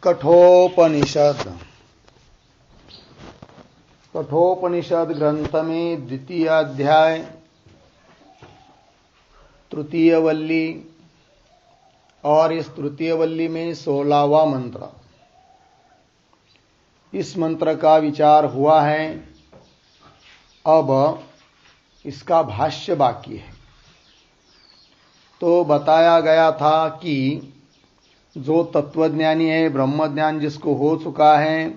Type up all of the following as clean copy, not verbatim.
कठोपनिषद कठोपनिषद ग्रंथ में द्वितीय अध्याय तृतीय वल्ली और इस तृतीय वल्ली में 16वां मंत्र। इस मंत्र का विचार हुआ है। अब इसका भाष्य बाकी है। तो बताया गया था कि जो तत्वज्ञानी है, ब्रह्मज्ञान जिसको हो चुका है,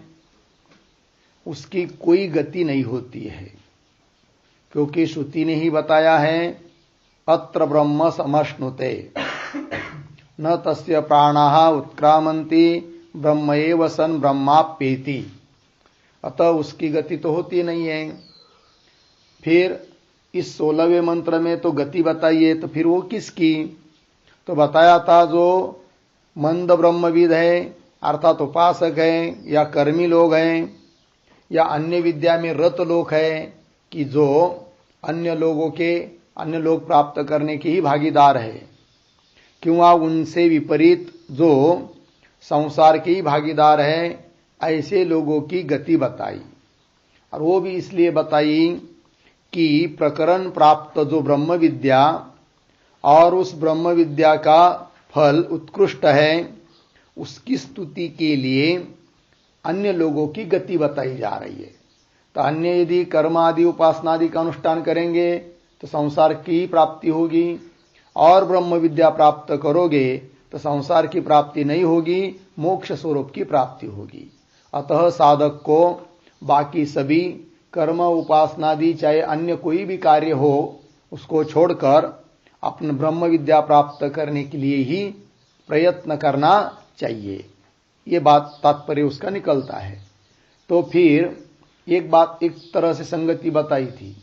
उसकी कोई गति नहीं होती है, क्योंकि श्रुति ने ही बताया है अत्र ब्रह्म समश्नुते न तस्य प्राणाः उत्क्रामन्ति ब्रह्मैव सन् ब्रह्माप्येति। अतः उसकी गति तो होती नहीं है। फिर इस 16वें मंत्र में तो गति बताइए, तो फिर वो किसकी? तो बताया था जो मंद ब्रह्मविद है, अर्थात उपासक है या कर्मी लोग हैं या अन्य विद्या में रत लोग है, कि जो अन्य लोग प्राप्त करने के ही भागीदार है, क्यों उनसे विपरीत जो संसार के ही भागीदार है, ऐसे लोगों की गति बताई। और वो भी इसलिए बताई कि प्रकरण प्राप्त जो ब्रह्म विद्या और उस ब्रह्म विद्या का फल उत्कृष्ट है, उसकी स्तुति के लिए अन्य लोगों की गति बताई जा रही है। तो अन्य यदि कर्म आदि उपासना आदि का अनुष्ठान करेंगे तो संसार की प्राप्ति होगी, और ब्रह्म विद्या प्राप्त करोगे तो संसार की प्राप्ति नहीं होगी, मोक्ष स्वरूप की प्राप्ति होगी। अतः साधक को बाकी सभी कर्म उपासनादि चाहे अन्य कोई भी कार्य हो, उसको छोड़कर अपने ब्रह्म विद्या प्राप्त करने के लिए ही प्रयत्न करना चाहिए। ये बात तात्पर्य उसका निकलता है। तो फिर एक बात एक तरह से संगति बताई थी,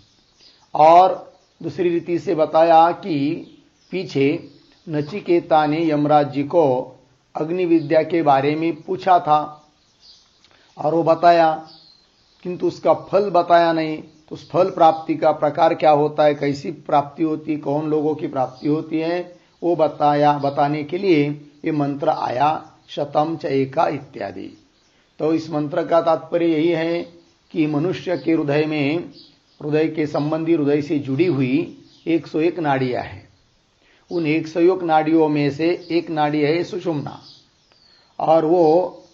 और दूसरी रीति से बताया कि पीछे नचिकेता ने यमराज जी को अग्नि विद्या के बारे में पूछा था और वो बताया, किंतु उसका फल बताया नहीं। तो उस फल प्राप्ति का प्रकार क्या होता है, कैसी प्राप्ति होती, कौन लोगों की प्राप्ति होती है, वो बताने के लिए ये मंत्र आया, शतम च एका इत्यादि। तो इस मंत्र का तात्पर्य यही है कि मनुष्य के हृदय में, हृदय के संबंधी, हृदय से जुड़ी हुई 101 नाड़ियां हैं। उन 101 नाड़ियों में से एक नाड़ी है सुषुम्ना, और वो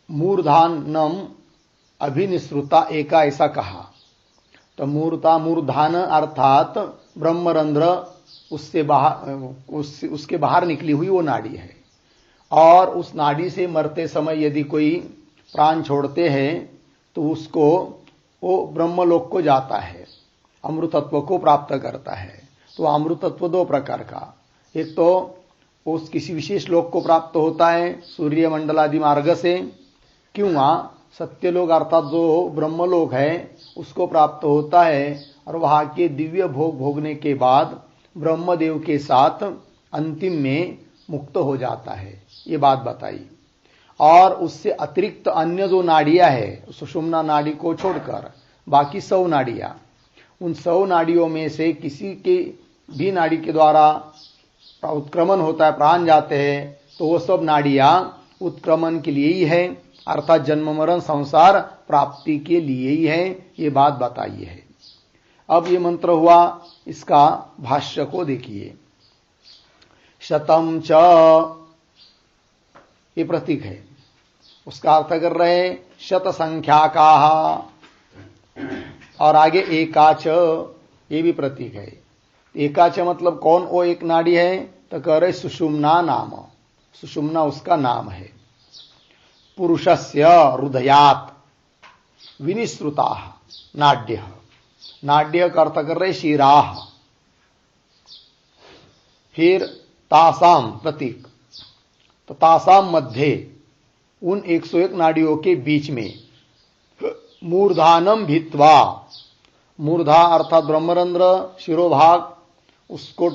मूर्धानम अभिनिसृता एका ऐसा कहा। तो मूर्धान अर्थात ब्रह्मरंध्र, उसके बाहर निकली हुई वो नाड़ी है। और उस नाड़ी से मरते समय यदि कोई प्राण छोड़ते हैं तो उसको वो ब्रह्मलोक को जाता है, अमृतत्व को प्राप्त करता है। तो अमृतत्व दो प्रकार का, एक तो उस किसी विशेष लोक को प्राप्त होता है सूर्य मंडल आदि मार्ग से, क्यों सत्यलोक अर्थात जो ब्रह्मलोक है उसको प्राप्त होता है, और वहां के दिव्य भोग भोगने के बाद ब्रह्मदेव के साथ अंतिम में मुक्त हो जाता है। ये बात बताई। और उससे अतिरिक्त अन्य जो नाड़ियां है, सुषुम्ना नाड़ी को छोड़कर बाकी 100 नाड़ियां, उन 100 नाड़ियों में से किसी के भी नाड़ी के द्वारा उत्क्रमण होता है, प्राण जाते हैं, तो वो सब नाड़ियां उत्क्रमण के लिए ही है, अर्थात जन्म मरण संसार प्राप्ति के लिए ही है। ये बात बताई है। अब ये मंत्र हुआ, इसका भाष्य को देखिए। शतम च, ये प्रतीक है, उसका अर्थ कर रहे शत संख्या का, और आगे एकाच, ये भी प्रतीक है। एकाच मतलब कौन वो एक नाड़ी है, तो कह रहे सुषुम्ना नाम, सुषुम्ना उसका नाम है। पुरुषस्य हृदयात् विनिसृता नाड्य, नाड्य का अर्थ कर रहे शिराः। फिर तासाम प्रतीक, तो तासाम मध्य, उन 101 नाड़ियों के बीच में मूर्धानम भित्वा, मूर्धा अर्थात ब्रह्मरंध्र शिरोभाग, उसको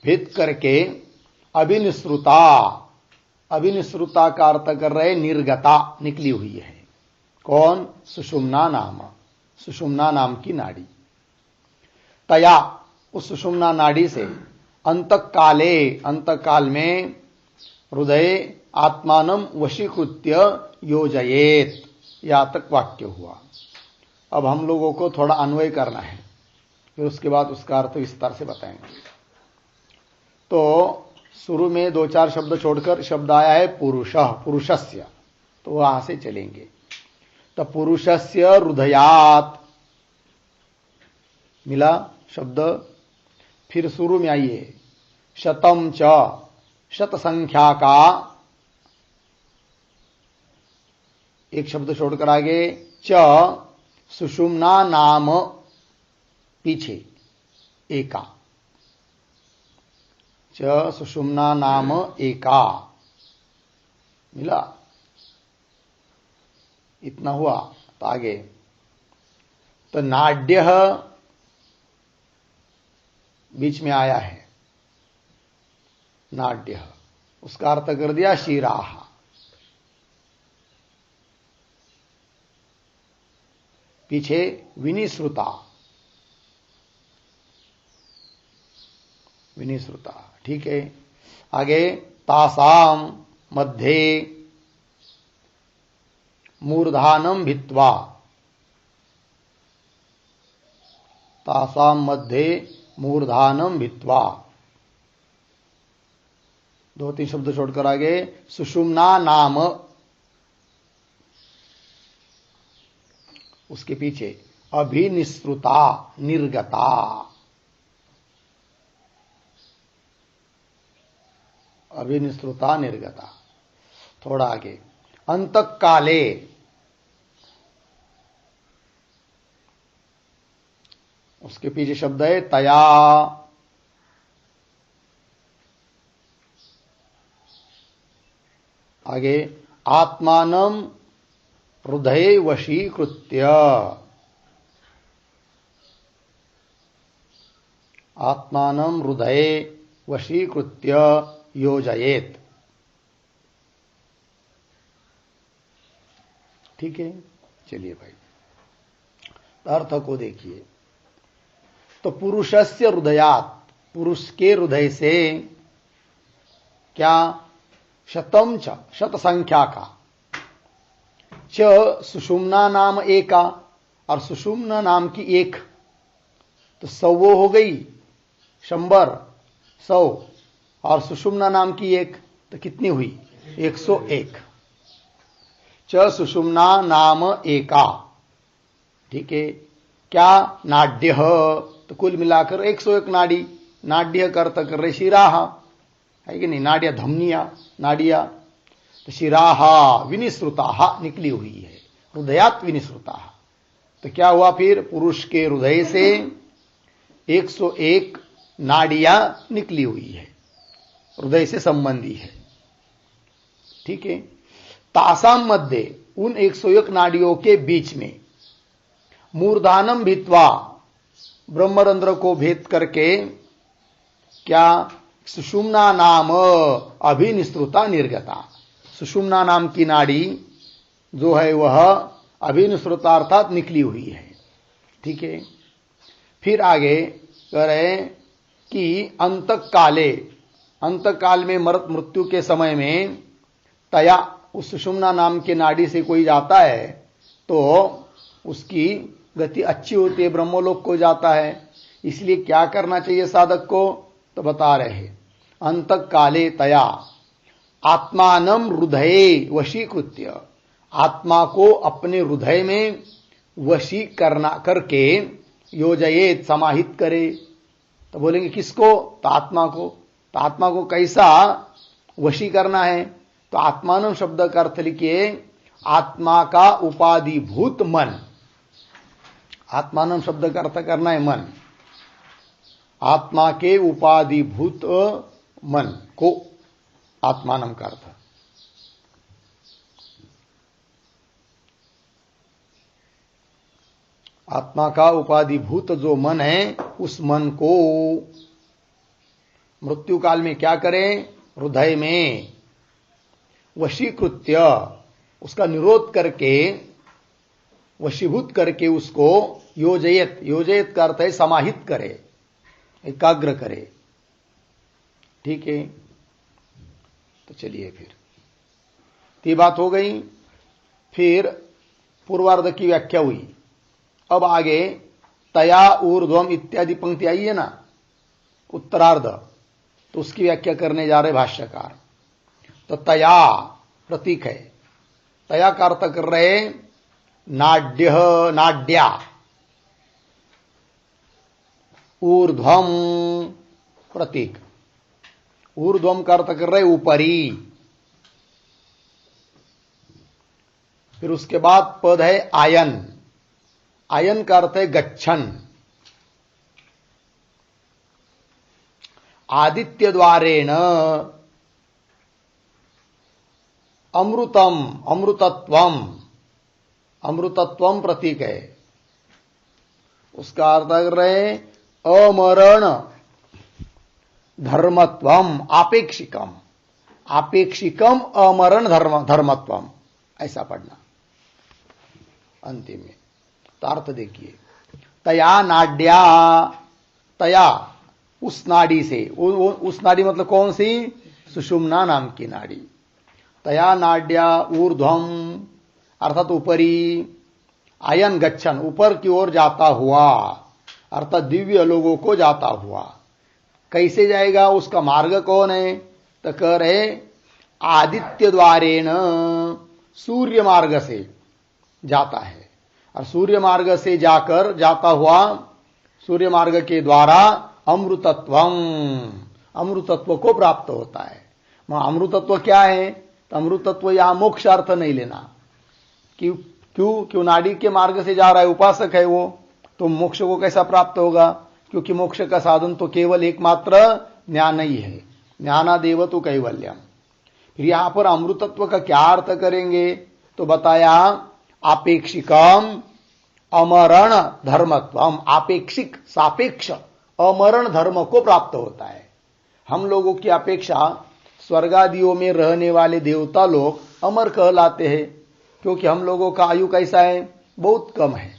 भेद करके अभिनिसृता, अभिनिसृता का अर्थ कर रहे निर्गता, निकली हुई है। कौन? सुषुम्ना नाम, सुषुम्ना नाम की नाड़ी। तया, उस सुषुम्ना नाड़ी से अंतकाले, अंतकाल में हृदय आत्मानं वशीकृत्य योजयेत, यहां तक वाक्य हुआ। अब हम लोगों को थोड़ा अन्वय करना है, फिर उसके बाद उसका अर्थ विस्तार से बताएंगे। तो शुरू में 2-4 शब्द छोड़कर शब्द आया है पुरुषः, पुरुषस्य, तो वहां से चलेंगे। तो पुरुषस्य हृदयात् मिला शब्द। फिर शुरू में आइए शतम च, शत संख्या का, एक शब्द छोड़कर आगे च सुषुम्ना नाम, पीछे एका, च सुषुम्ना नाम एका, मिला, इतना हुआ। तो आगे तो नाड्य बीच में आया है, नाड्य, उसका अर्थ कर दिया शिराह। पीछे विनिश्रुता, विनिश्रुता, ठीक है। आगे तासाम मध्ये मूर्धानम भित्वा, तासाम मध्ये मूर्धानम भित्वा, 2-3 शब्द छोड़कर आगे सुषुम्ना नाम, उसके पीछे अभिनिश्रुता निर्गता, अभिनिश्रुता निर्गता। थोड़ा आगे अंतकाले, उसके पीछे शब्द है तया, आगे आत्मानं हृदये वशीकृत्य, आत्मानं हृदये वशीकृत्य योजयेत, ठीक है। चलिए भाई, अर्थ को देखिए। तो पुरुषस्य हृदयात्, पुरुष के हृदय से क्या, शतम च, शत संख्या का, च सुषुम्ना नाम एका, और सुषुम्ना नाम की एक, तो 100 हो गई, 100, और सुषुम्ना नाम की एक, तो कितनी हुई 101। च सुषुम्ना नाम एका, ठीक है। क्या, नाड्य, तो कुल मिलाकर 101 नाड़ी, नाड्य कर्त कर रहे शिराह, है कि नहीं, नाड्य धमनिया, नाड़िया, तो शिराह विनिश्रुता निकली हुई है, हृदयात् विनिश्रुता। तो क्या हुआ फिर, पुरुष के हृदय से 101 नाड़ियां निकली हुई है, हृदय से संबंधी है, ठीक है। तासाम मध्य, उन 101 नाड़ियों के बीच में, मूर्धानम भित्वा, ब्रह्मरंध्र को भेद करके, क्या, सुषुम्ना नाम अभिनिश्रुता निर्गता, सुषुम्ना नाम की नाड़ी जो है वह अभिनिश्रुता अर्थात निकली हुई है, ठीक है। फिर आगे कह रहे कि अंतकाले, अंतकाल में मृत्यु के समय में, तया, उस सुषुम्ना नाम के नाड़ी से कोई जाता है तो उसकी गति अच्छी होती है, ब्रह्मलोक को जाता है। इसलिए क्या करना चाहिए साधक को, तो बता रहे हैं अंतकाले तया आत्मानं हृदये वशीकृत्य, आत्मा को अपने हृदय में वशी करके योजयेत, समाहित करे। तो बोलेंगे किसको, तो आत्मा को। तो आत्मा को कैसा वशी करना है, तो आत्मानं शब्द का अर्थ लिखिए आत्मा का उपाधिभूत मन, आत्मानं शब्द का अर्थ करना है मन, आत्मा के उपाधिभूत मन को आत्मानं का अर्थ, आत्मा का उपाधिभूत जो मन है उस मन को मृत्यु काल में क्या करें, हृदय में वशीकृत्य, उसका निरोध करके, वशीभूत करके उसको योजयत, योजयत का अर्थ है समाहित करे, एकाग्र करे, ठीक है। तो चलिए फिर ये बात हो गई। फिर पूर्वार्ध की व्याख्या हुई। अब आगे तया ऊर्ध्वम इत्यादि पंक्ति आई है ना, उत्तरार्ध, तो उसकी व्याख्या करने जा रहे भाष्यकार। तो तया प्रतीक है, तया का अर्थ कर रहे नाड्य नाड्या, ऊर्ध्वम प्रतीक, ऊर्ध्वम का अर्थ कर रहे ऊपरी। फिर उसके बाद पद है आयन, आयन का अर्थ है गच्छन। आदित्य द्वारेण अमृतम अमृतत्वम, अमृतत्वम प्रतीक है, उसका अर्थ कर रहे अमरण धर्मत्वम आपेक्षिकम, आपेक्षिकम अमरण धर्मत्वम, ऐसा पढ़ना अंतिम में। तो अर्थ देखिए, तया नाड्या, तया उस नाड़ी से, उस नाड़ी मतलब कौन सी, सुषुम्ना नाम की नाड़ी। तया नाड्या ऊर्ध्वम अर्थात ऊपरी, आयन गच्छन ऊपर की ओर जाता हुआ, अर्थात दिव्य लोगों को जाता हुआ। कैसे जाएगा, उसका मार्ग कौन है, तो कह रहे आदित्य द्वारेण, सूर्य मार्ग से जाता है, और सूर्य मार्ग से जाकर जाता हुआ, सूर्य मार्ग के द्वारा अमृतत्वम, अमृतत्व को प्राप्त होता है। अमृतत्व क्या है, तो अमृतत्व यहां मोक्ष अर्थ नहीं लेना। क्यों नाड़ी के मार्ग से जा रहा है, उपासक है वो, तो मोक्ष को कैसा प्राप्त होगा, क्योंकि मोक्ष का साधन तो केवल एकमात्र ज्ञान ही है, ज्ञानादेव तो कैवल्यम। फिर यहां पर अमृतत्व का क्या अर्थ करेंगे, तो बताया आपेक्षिकम अमरण धर्मत्वम, आपेक्षिक सापेक्ष अमरण धर्म को प्राप्त होता है। हम लोगों की अपेक्षा स्वर्गादियों में रहने वाले देवता लोग अमर कहलाते हैं, क्योंकि हम लोगों का आयु कैसा है, बहुत कम है,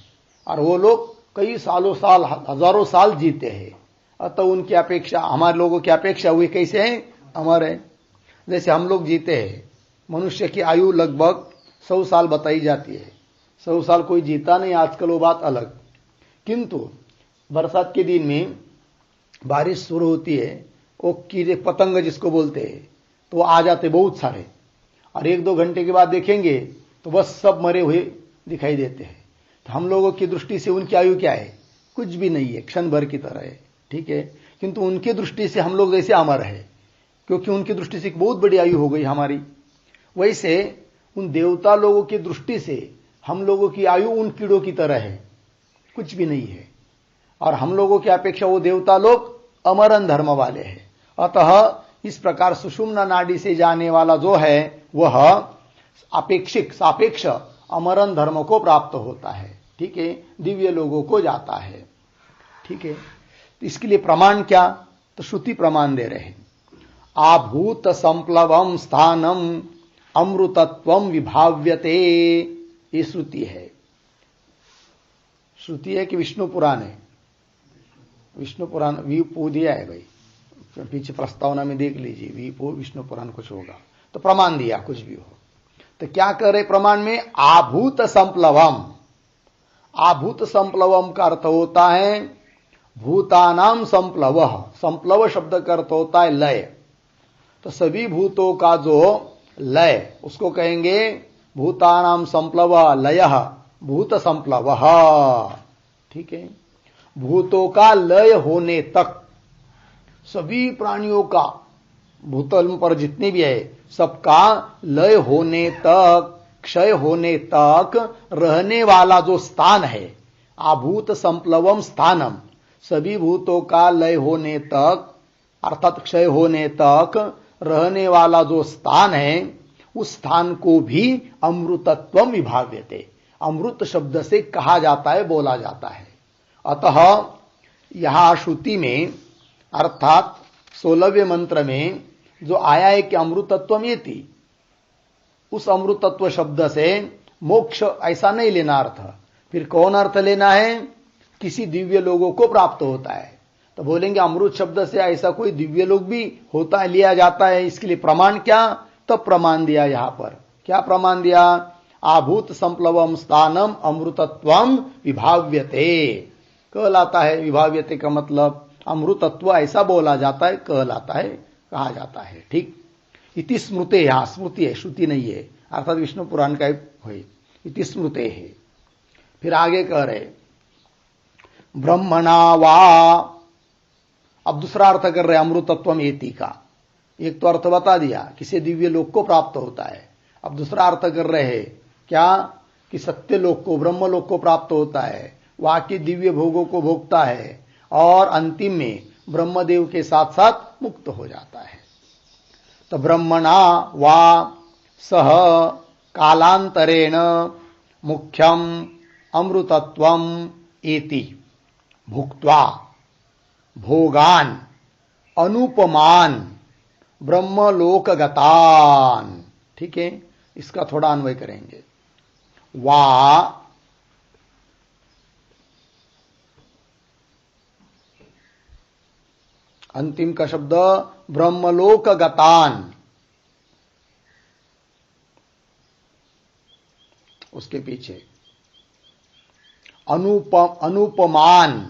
और वो लोग कई सालों साल हजारों साल जीते हैं। अतः उनकी अपेक्षा, हमारे लोगों की अपेक्षा हुई कैसे है, अमर है। जैसे हम लोग जीते हैं, मनुष्य की आयु लगभग 100 साल बताई जाती है, 100 साल कोई जीता नहीं आजकल, वो बात अलग। किंतु बरसात के दिन में बारिश शुरू होती है, वो कीड़े पतंग जिसको बोलते हैं, तो वो आ जाते बहुत सारे, और 1-2 घंटे के बाद देखेंगे तो बस सब मरे हुए दिखाई देते हैं। तो हम लोगों की दृष्टि से उनकी आयु क्या है, कुछ भी नहीं है, क्षण भर की तरह है, ठीक है। किंतु उनकी दृष्टि से हम लोग जैसे अमर है, क्योंकि उनकी दृष्टि से एक बहुत बड़ी आयु हो गई हमारी। वैसे उन देवता लोगों की दृष्टि से हम लोगों की आयु उन कीड़ों की तरह है, कुछ भी नहीं है, और हम लोगों की अपेक्षा वो देवता लोग अमरन धर्म वाले हैं। अतः इस प्रकार सुषुम्ना नाड़ी से जाने वाला जो है वह अपेक्षिक सापेक्ष अमरन धर्म को प्राप्त होता है, ठीक है, दिव्य लोगों को जाता है, ठीक है। तो इसके लिए प्रमाण क्या, तो श्रुति प्रमाण दे रहे हैं। आभूत संप्लवम स्थानम अमृतत्वम विभाव्यते, ये श्रुति है। श्रुति है कि विष्णु पुराण है, विष्णु पुराण वीपू दिया है भाई, पीछे प्रस्तावना में देख लीजिए, वीपू विष्णु पुराण कुछ होगा, तो प्रमाण दिया कुछ भी हो। तो क्या करे प्रमाण में, आभूत संप्लवम, आभूत संप्लवम का अर्थ होता है भूतानाम संप्लव, संप्लव शब्द का अर्थ होता है लय। तो सभी भूतों का जो लय, उसको कहेंगे भूतानाम संप्लव लय भूत संप्लव, ठीक है। भूतों का लय होने तक, सभी प्राणियों का भूतल पर जितने भी है सबका लय होने तक, क्षय होने तक रहने वाला जो स्थान है, आभूत संप्लवम स्थानम, सभी भूतों का लय होने तक अर्थात क्षय होने तक रहने वाला जो स्थान है, उस स्थान को भी अमृतत्वम विभाव्यते, अमृत शब्द से कहा जाता है, बोला जाता है। अतः यहां श्रुति में अर्थात 16वें मंत्र में जो आया है कि अमृतत्वम येति, उस अमृतत्व शब्द से मोक्ष ऐसा नहीं लेना अर्थ, फिर कौन अर्थ लेना है, किसी दिव्य लोगों को प्राप्त होता है। तो बोलेंगे अमृत शब्द से ऐसा कोई दिव्य लोग भी होता है, लिया जाता है, इसके लिए प्रमाण क्या, तब प्रमाण दिया यहां पर क्या प्रमाण दिया? आभूत संप्लवम स्थानम अमृतत्वम विभाव्यते कहलाता है। विभाव्यते का मतलब अमृतत्व ऐसा बोला जाता है, कहलाता है, कहा जाता है। ठीक, इति स्मृते, यहां स्मृति है, श्रुति नहीं है, अर्थात विष्णु पुराण का है। इति स्मृते है। फिर आगे कह रहे ब्रह्मणा वा, अब दूसरा अर्थ कर रहे अमृतत्वम एति का। एक तो अर्थ बता दिया किसी दिव्य लोक को प्राप्त होता है, अब दूसरा अर्थ कर रहे हैं क्या कि सत्य लोक को, ब्रह्म लोक को प्राप्त होता है, वहां के दिव्य भोगों को भोगता है और अंतिम में ब्रह्मदेव के साथ साथ मुक्त हो जाता है। तो ब्रह्मणा वा सह कालांतरेण मुख्यम अमृतत्वम एति भुक्त्वा भोगान अनुपमान ब्रह्मलोकगतान। ठीक है, इसका थोड़ा अन्वय करेंगे। वा अंतिम का शब्द ब्रह्मलोकगतान, उसके पीछे अनुपमान,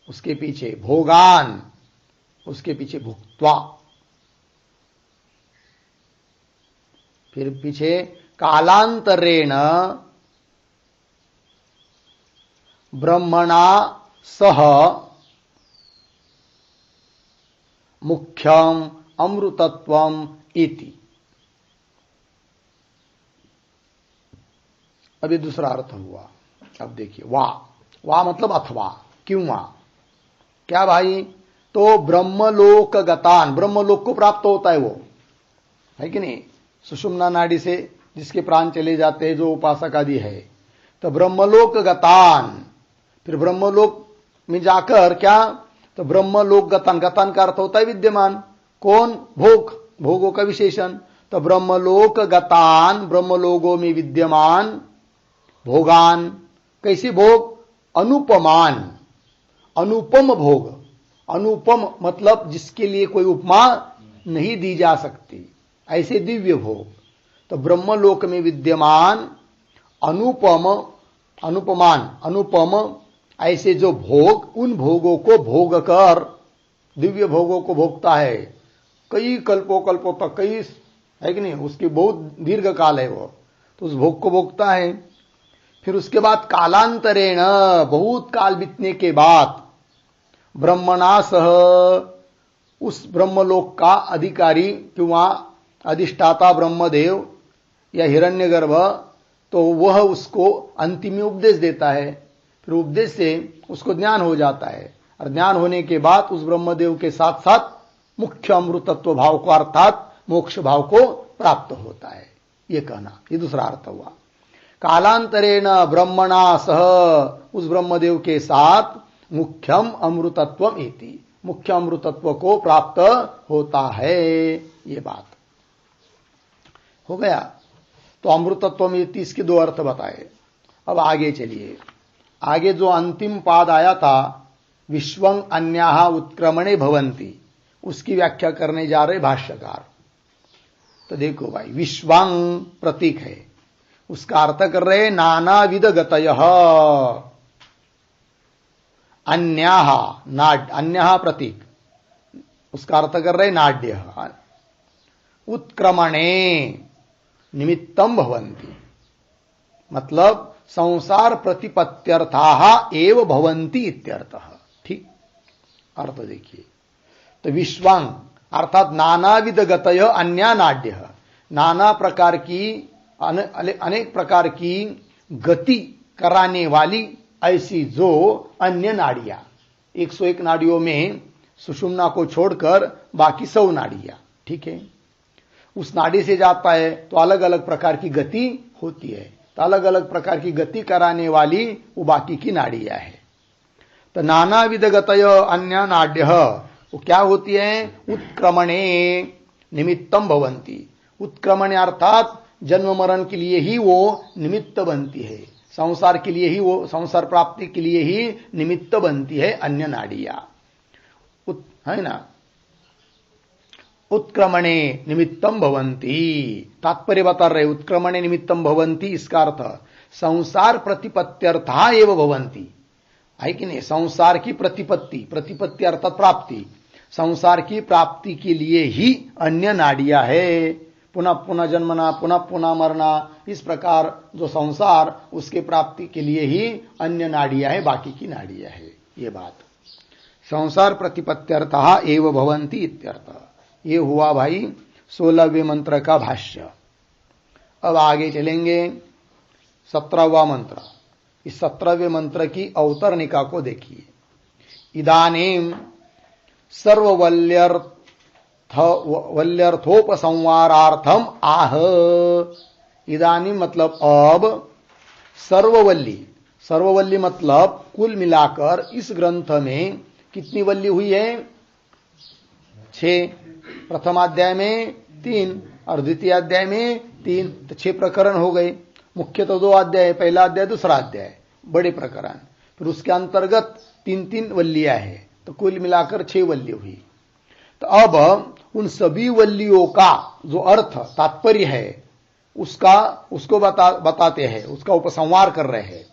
उसके पीछे भोगान, उसके पीछे भुक्त्वा, फिर पीछे कालांतरेण ब्रह्मणा सह मुख्यम अमृतत्वम इति। अभी दूसरा अर्थ हुआ। अब देखिए, वा मतलब अथवा, क्यों वा, क्या भाई? तो ब्रह्मलोक गतान, ब्रह्मलोक को प्राप्त होता है वो, है कि नहीं? सुषुम्ना नाड़ी से जिसके प्राण चले जाते हैं, जो उपासक आदि है, तो ब्रह्मलोक गतान, फिर ब्रह्मलोक में जाकर क्या? तो ब्रह्मलोक गतान, गतान का अर्थ होता है विद्यमान, कौन? भोग, भोगों का विशेषण। तो ब्रह्मलोक गतान, ब्रह्मलोकों में विद्यमान भोगान, कैसे भोग? अनुपमान, अनुपम भोग, अनुपम मतलब जिसके लिए कोई उपमा नहीं दी जा सकती, ऐसे दिव्य भोग। तो ब्रह्मलोक में विद्यमान अनुपम, अनुपमान, अनुपम ऐसे जो भोग, उन भोगों को भोग कर, दिव्य भोगों को भोगता है कई कल्पों कल्पों तक, कई, है कि नहीं? उसकी बहुत दीर्घ काल है वो, तो उस भोग को भोगता है। फिर उसके बाद कालांतरेण, बहुत काल बीतने के बाद ब्रह्मणा सह, उस ब्रह्मलोक का अधिकारी किंवा अधिष्ठाता ब्रह्मदेव या हिरण्यगर्भ, तो वह उसको अंतिम में उपदेश देता है। फिर उपदेश से उसको ज्ञान हो जाता है, और ज्ञान होने के बाद उस ब्रह्मदेव के साथ साथ मुख्य अमृतत्व भाव को अर्थात मोक्ष भाव को प्राप्त होता है, ये कहना। ये दूसरा अर्थ हुआ। कालांतरेण ब्रह्मणा सह, उस ब्रह्मदेव के साथ मुख्यम अमृतत्वम इति, मुख्य अमृतत्व को प्राप्त होता है, ये बात हो गया। तो अमृतत्वम इति, इसके दो अर्थ बताए। अब आगे चलिए, आगे जो अंतिम पाद आया था, विश्वं अन्याः उत्क्रमणे भवन्ति, उसकी व्याख्या करने जा रहे भाष्यकार। तो देखो भाई, विश्वं प्रतीक है, उसका अर्थ कर रहे नानाविध गतयः, अन्याः, नाड, अन्यः प्रतीक, उसका अर्थ कर रहे नाड्य, उत्क्रमणे निमित्तम भवन्ति, मतलब संसार प्रतिपत्त्यर्थाः एव भवन्ति इत्यर्थः। ठीक, अर्थ देखिए। तो विश्वांग अर्थात नानाविध गतय अन्या नाड्य, नाना प्रकार की, अनेक प्रकार की गति कराने वाली ऐसी जो अन्य नाड़ियां, 101 नाड़ियों में सुषुम्ना को छोड़कर बाकी 100 नाड़ियां, ठीक है, उस नाड़ी से जाता है तो अलग अलग प्रकार की गति होती है, तो अलग अलग प्रकार की गति कराने वाली वो बाकी की नाड़ियां है। तो नानाविध गतय अन्य नाड्य वो क्या होती है? उत्क्रमणे निमित्तम भवंती, उत्क्रमण अर्थात जन्म मरण के लिए ही वो निमित्त बनती है, संसार के लिए ही वो, संसार प्राप्ति के लिए ही निमित्त बनती है अन्य नाड़ियां, है ना। उत्क्रमणे निमित्तम भवंती। तात्पर्य बता रहे, उत्क्रमणे निमित्तम भवंती इसका अर्थ संसार प्रतिपत्त्यर्था एव भवंती, है कि नहीं। संसार की प्रतिपत्ति, प्रतिपत्ति अर्थात प्राप्ति, संसार की प्राप्ति के लिए ही अन्य नाड़ियां है। पुनः पुनः जन्मना, पुनः पुनः मरना, इस प्रकार जो संसार, उसके प्राप्ति के लिए ही अन्य नाड़ियां है, बाकी की नाड़ियां है। ये बात संसार प्रतिपत्त्यर्थः एव भवन्ति इत्यर्थ। ये हुआ भाई 16वें मंत्र का भाष्य। अब आगे चलेंगे 17वां मंत्र। इस 17वें मंत्र की अवतरणिका को देखिए। इदानीम सर्ववल्यर्थोपसंहारार्थम आह। इदानीम मतलब अब, सर्ववल्ली, सर्ववल्ली मतलब कुल मिलाकर इस ग्रंथ में कितनी वल्ली हुई है? 6। प्रथम अध्याय में 3 और द्वितीय अध्याय में 3, तो 6 प्रकरण हो गए। मुख्य तो 2 अध्याय, पहला अध्याय दूसरा अध्याय, बड़े प्रकरण। फिर उसके अंतर्गत 3-3 वल्लियां हैं, तो कुल मिलाकर 6 वल्ली हुई। तो अब उन सभी वल्लियों का जो अर्थ तात्पर्य है उसको बताते हैं, उसका उपसंहार कर रहे हैं।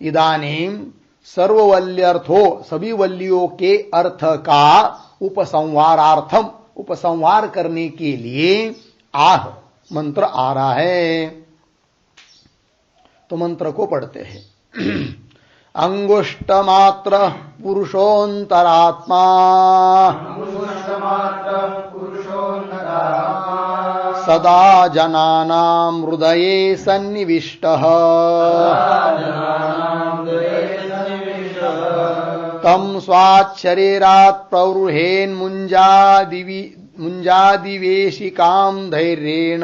इदानीम सर्ववल्यर्थो, सभी वल्लियों के अर्थ का उपसंहारार्थम, उपसंहार करने के लिए आह मंत्र आ रहा है। तो मंत्र को पढ़ते हैं। अंगुष्टमात्र पुरुषोऽन्तरात्मा सदा जनानां हृदये सन्निविष्टः तं स्वाच्छरीरात् प्रवृहेन्मुञ्जादिवेशिकां धैर्येण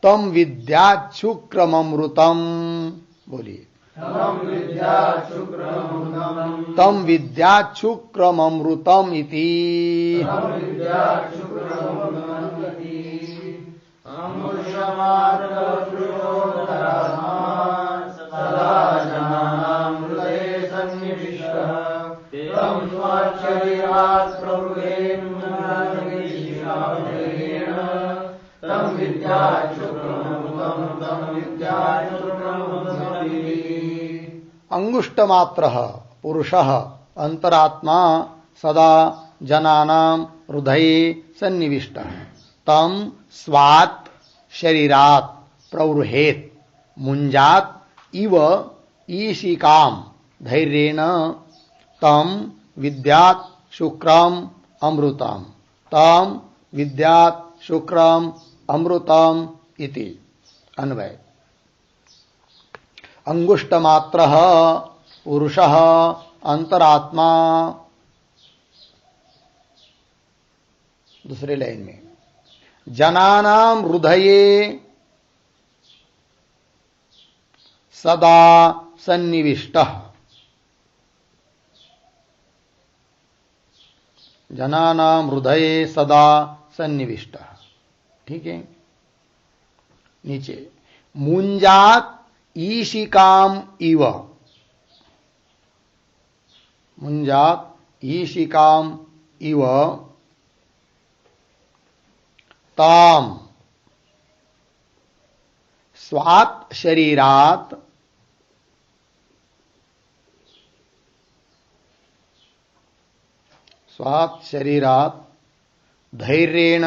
तम विद्याच्छुक्रममृतम्। बोलिए, तम विद्याच्छुक्रममृतम् इति। अंगुष्टमात्रः पुरुषः अंतरात्मा सदा जनानां हृदये सन्निविष्टः तं स्वात् शरीरात् प्रवृहेत् मुञ्जात् इव ईशिकां धैर्येण तं विद्यात् शुक्रम् अमृतम्। तं विद्यात् शुक्रम् अमृतम् इति। अन्वय। अंगुष्टमात्रः पुरुषः अंतरात्मा। दूसरे लाइन में जनानां हृदये सदा सन्निविष्टः। जनानां हृदये सदा सन्निविष्टः। ठीक है। नीचे मुञ्जात् ईशिकाम इव। मुञ्जात् ईशिकाम इव ताम स्वात् शरीरात् धैर्येण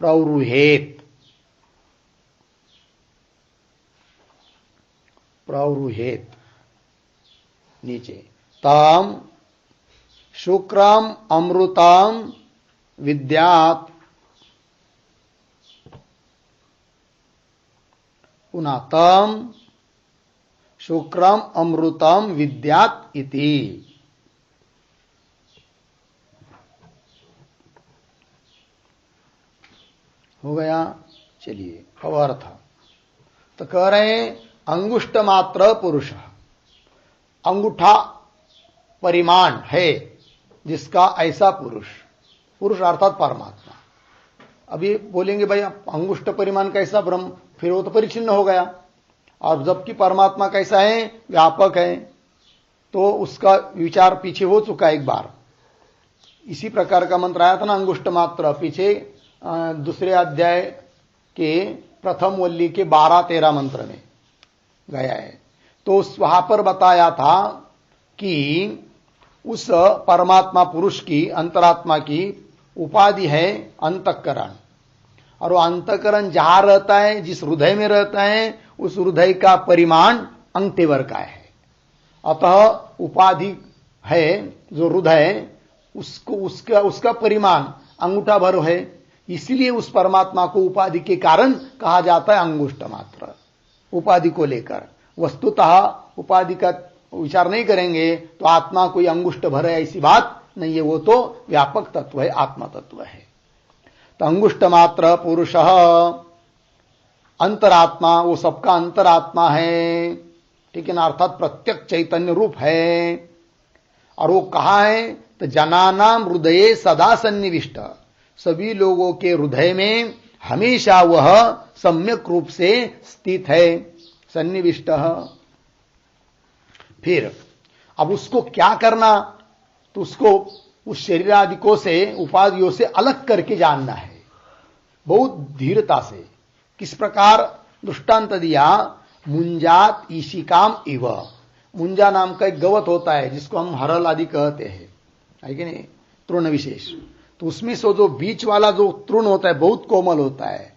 प्रवृहेत्। नीचे ताम शुक्रम अमृतम विद्यात्। पुनः तम शुक्रम अमृतम विद्यात् इति। हो गया। चलिए अब अर्थ। तो कह रहे हैं अंगुष्ट मात्र पुरुष, अंगूठा परिमाण है जिसका ऐसा पुरुष, पुरुष अर्थात परमात्मा। अभी बोलेंगे भाई अंगुष्ठ परिमाण कैसा ब्रह्म, फिर वो तो परिच्छिन्न हो गया। और जबकि परमात्मा कैसा है, व्यापक है, तो उसका विचार पीछे हो चुका एक बार। इसी प्रकार का मंत्र आया था ना, अंगुष्ठ मात्र, पीछे दूसरे अध्याय के प्रथम वल्ली के 12-13 मंत्र में गया है। तो वहां पर बताया था कि उस परमात्मा पुरुष की, अंतरात्मा की उपाधि है अंतःकरण, और वो अंतःकरण जहां रहता है, जिस हृदय में रहता है, उस हृदय का परिमाण अंगतेवर का है। अतः उपाधि है जो हृदय, उसको उसका परिमाण अंगूठा भर है, इसलिए उस परमात्मा को उपाधि के कारण कहा जाता है अंगुष्ठ मात्र। उपाधि को लेकर वस्तुतः उपाधि का विचार नहीं करेंगे तो आत्मा कोई अंगुष्ठ भर है ऐसी बात नहीं है, वो तो व्यापक तत्व है, आत्मा तत्व है। तो अंगुष्ठ मात्र पुरुष अंतरात्मा, वो सबका अंतरात्मा है, ठीक है ना, अर्थात प्रत्यक्ष चैतन्य रूप है। और वो कहा है, तो जनानाम हृदये सदा सन्निविष्ट, सभी लोगों के हृदय में हमेशा वह सम्यक रूप से स्थित है, सन्निविष्ट। फिर अब उसको क्या करना, तो उसको उस शरीरादिकों से, उपाधियों से अलग करके जानना है, बहुत धीरता से। किस प्रकार दृष्टांत दिया, मुंजात ईशिकाम इव, मुंजा नाम का एक गवत होता है जिसको हम हरल आदि कहते हैं, है कि नहीं, तृण विशेष। तो उसमें से जो बीच वाला जो तृण होता है बहुत कोमल होता है,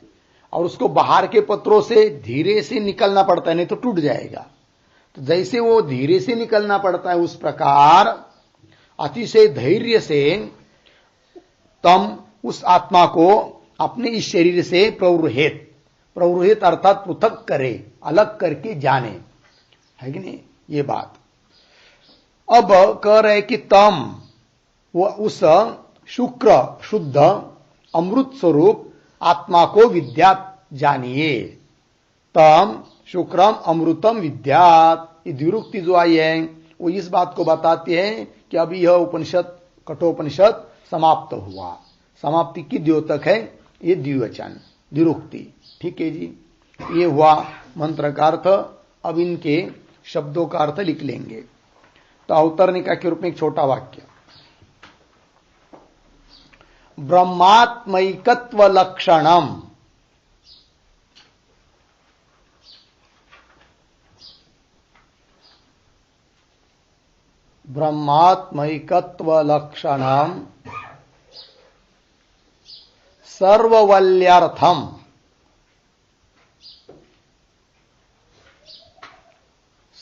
और उसको बाहर के पत्रों से धीरे से निकलना पड़ता है, नहीं तो टूट जाएगा। तो जैसे वो धीरे से निकलना पड़ता है, उस प्रकार अतिशय धैर्य से तम उस आत्मा को अपने इस शरीर से प्रवृहित, प्रवृहित अर्थात पृथक करे, अलग करके जाने, है कि नहीं, ये बात। अब कह रहे कि तम, वो उस शुक्र शुद्ध अमृत स्वरूप आत्मा को विद्यात जानिए। तम शुक्रम अमृतम विद्यात, ये द्विरुक्ति जो आई है वो इस बात को बताती है कि अभी यह उपनिषद, कठोपनिषद समाप्त हुआ। समाप्ति की द्योतक है ये द्विवचन, द्विरुक्ति, ठीक है जी। ये हुआ मंत्र का अर्थ। अब इनके शब्दों का अर्थ लिख लेंगे। तो अवतरणिका के रूप में एक छोटा वाक्य, ब्रह्मात्मैकत्व लक्षणम, ब्रह्मात्मैकत्व लक्षणम सर्ववल्यर्थम,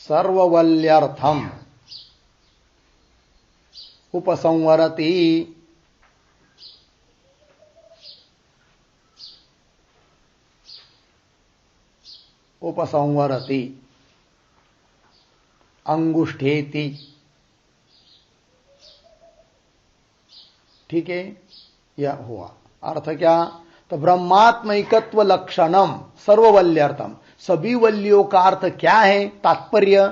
सर्ववल्यर्थम उपसंवरति, उपसंवरति अंगुष्ठेति, ठीक है, यह हुआ अर्थ क्या। तो ब्रह्मात्मैकत्व लक्षणम सर्ववल्यर्थम, सभी वल्लियों का अर्थ क्या है, तात्पर्य,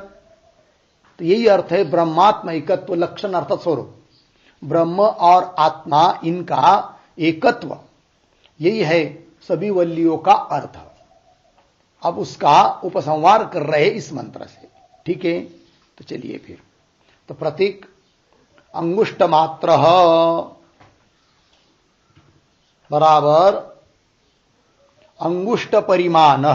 तो यही अर्थ है ब्रह्मात्मैकत्व लक्षण अर्थात स्वरूप, ब्रह्म और आत्मा इनका एकत्व, यही है सभी वल्लियों का अर्थ। अब उसका उपसंहार कर रहे इस मंत्र से, ठीक है। तो चलिए फिर, तो प्रतीक अंगुष्ठ मात्र बराबर अंगुष्ठ परिमाण,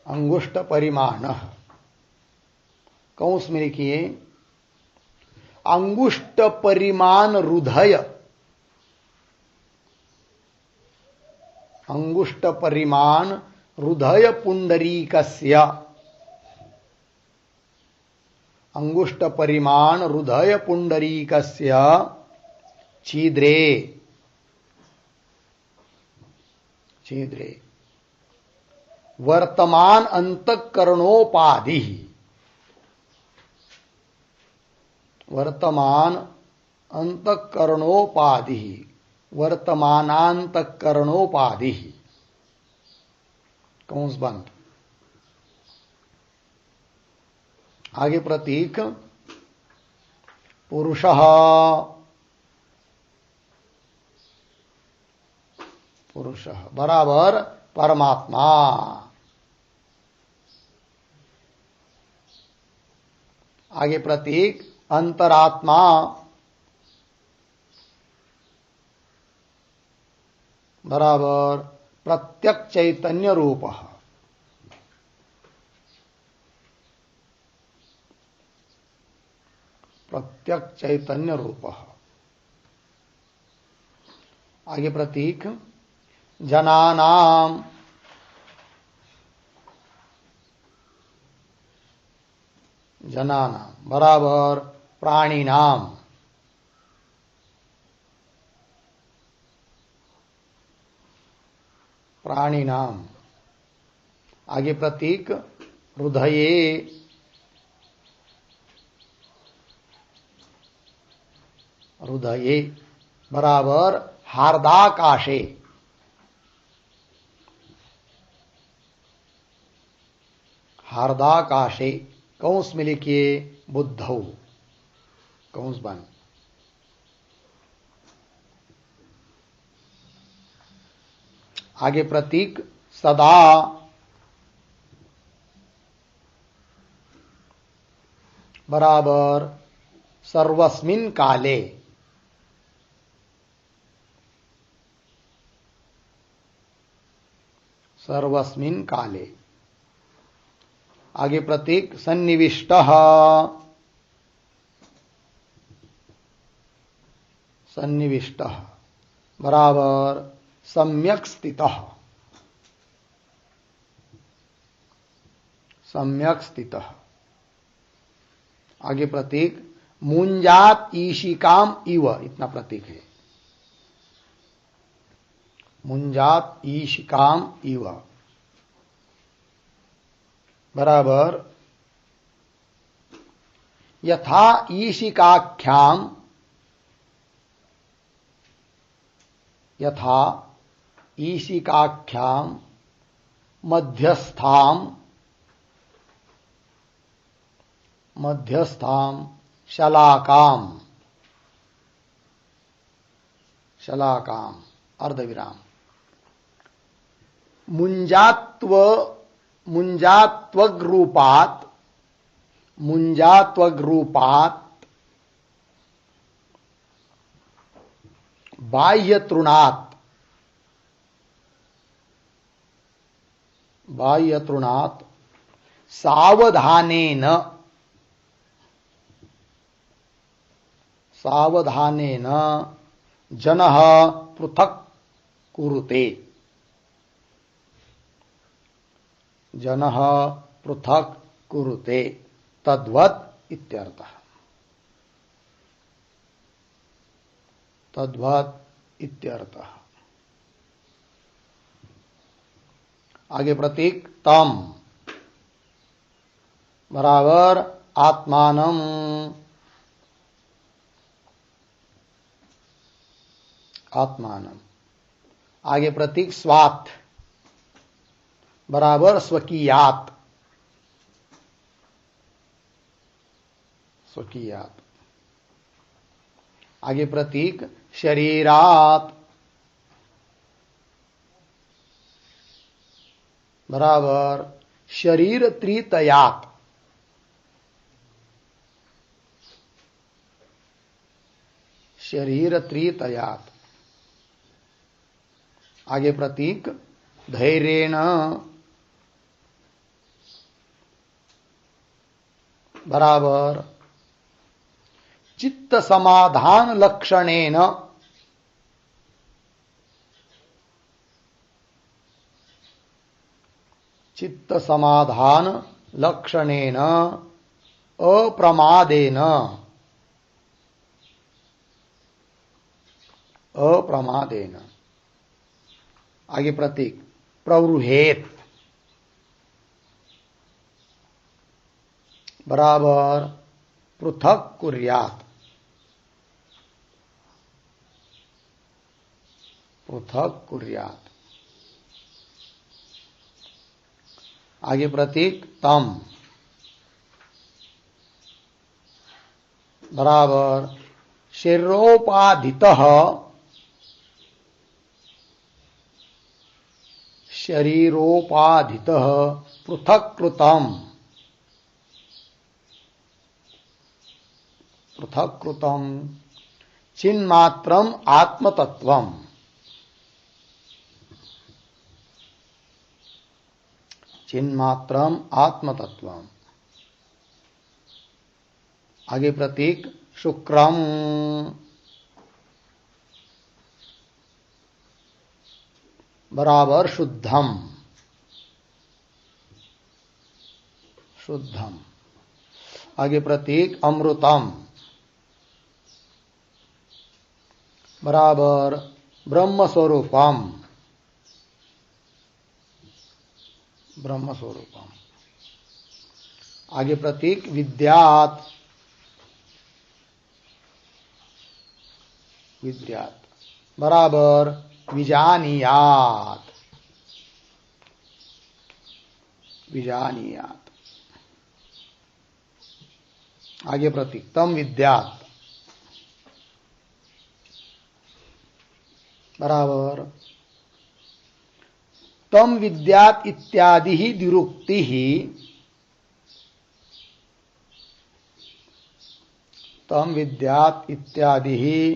अंगुष्ठ परिमाण, कौंस में लिखिए अंगुष्ठ परिमाण हृदय, अंगुष्ठ परिमाण हृदय पुंडरीकस्य, अंगुष्ठ परिमाण हृदय पुंडरीकस्य छिद्रे, छिद्रे वर्तमान अंतःकरणोपाधि, वर्तमान अंतःकरणोपाधि, वर्तमानांतःकरणोपाधि, कौंस बंद। आगे प्रतीक पुरुषः, पुरुष बराबर परमात्मा। आगे प्रतीक अंतरात्मा बराबर प्रत्यक चैतन्य रूप। प्रत्यक चैतन्य रूप। आगे प्रतीक जनानाम जनानाम बराबर प्राणिनाम। प्राणिनाम। आगे प्रतीक हृदये हृदये बराबर हार्दाकाशे। हार्दाकाशे कौंस में लिखिए बुद्धौ कौंस बन। आगे प्रतीक सदा बराबर सर्वस्मिन काले। सर्वस्मिन काले। आगे प्रतीक सन्निविष्टः। सन्निविष्टः बराबर सम्यक स्थितः। सम्यक स्थितः। आगे प्रतीक मुंजात ईशिकाम इव, इतना प्रतीक है। मुंजात ईशिकाम इव बराबर यथा ईशिकाख्याम। यथा ईशिकाख्याम मध्यस्थाम मध्यस्थाम शलाकाम। शलाकाम अर्धविराम। मुंजात्वग्रूपात मुंजात्वग्रूपात बाह्यतृणात् बाह्यतृणात् सावधानेन सावधानेन जनः पृथक् कुरुते। जनः पृथक् कुरुते तद्वत् इत्यर्थः। तद्वत् इत्यर्थः। आगे प्रतीक तम बराबर आत्मानम। आत्मानम। आगे प्रतीक स्वात् बराबर स्वकीयात। स्वकीयात। आगे प्रतीक शरीरात बराबर शरीर त्रितयात। शरीर त्रितयात। आगे प्रतीक धैर्येण बराबर चित्त समाधान लक्षणेन। चित्त समाधान लक्षणेन अप्रमादेन। अप्रमादेन। आगे प्रतीक प्रवृहेत बराबर पृथक कुर्यात। पृथक कुर्यात। आगे प्रतीक तम बराबर शरीरोपाधितः शरीरोपाधितः पृथक्कृतम् पृथक्कृतम् चिन्मात्रम् आत्मतत्वम्। चिन्मात्रम् आत्मतत्वम्। आगे प्रतीक शुक्रम बराबर शुद्धम। शुद्धम। आगे प्रतीक अमृतम बराबर ब्रह्म स्वरूपम। ब्रह्म स्वरूपम। आगे प्रतीक विद्यात्। विद्यात् बराबर विजानीयात्। विजानीयात्। आगे प्रतीक तम विद्यात् बराबर तम विद्यात् इत्यादि ही द्विरुक्ति ही। तम विद्यात् इत्यादि ही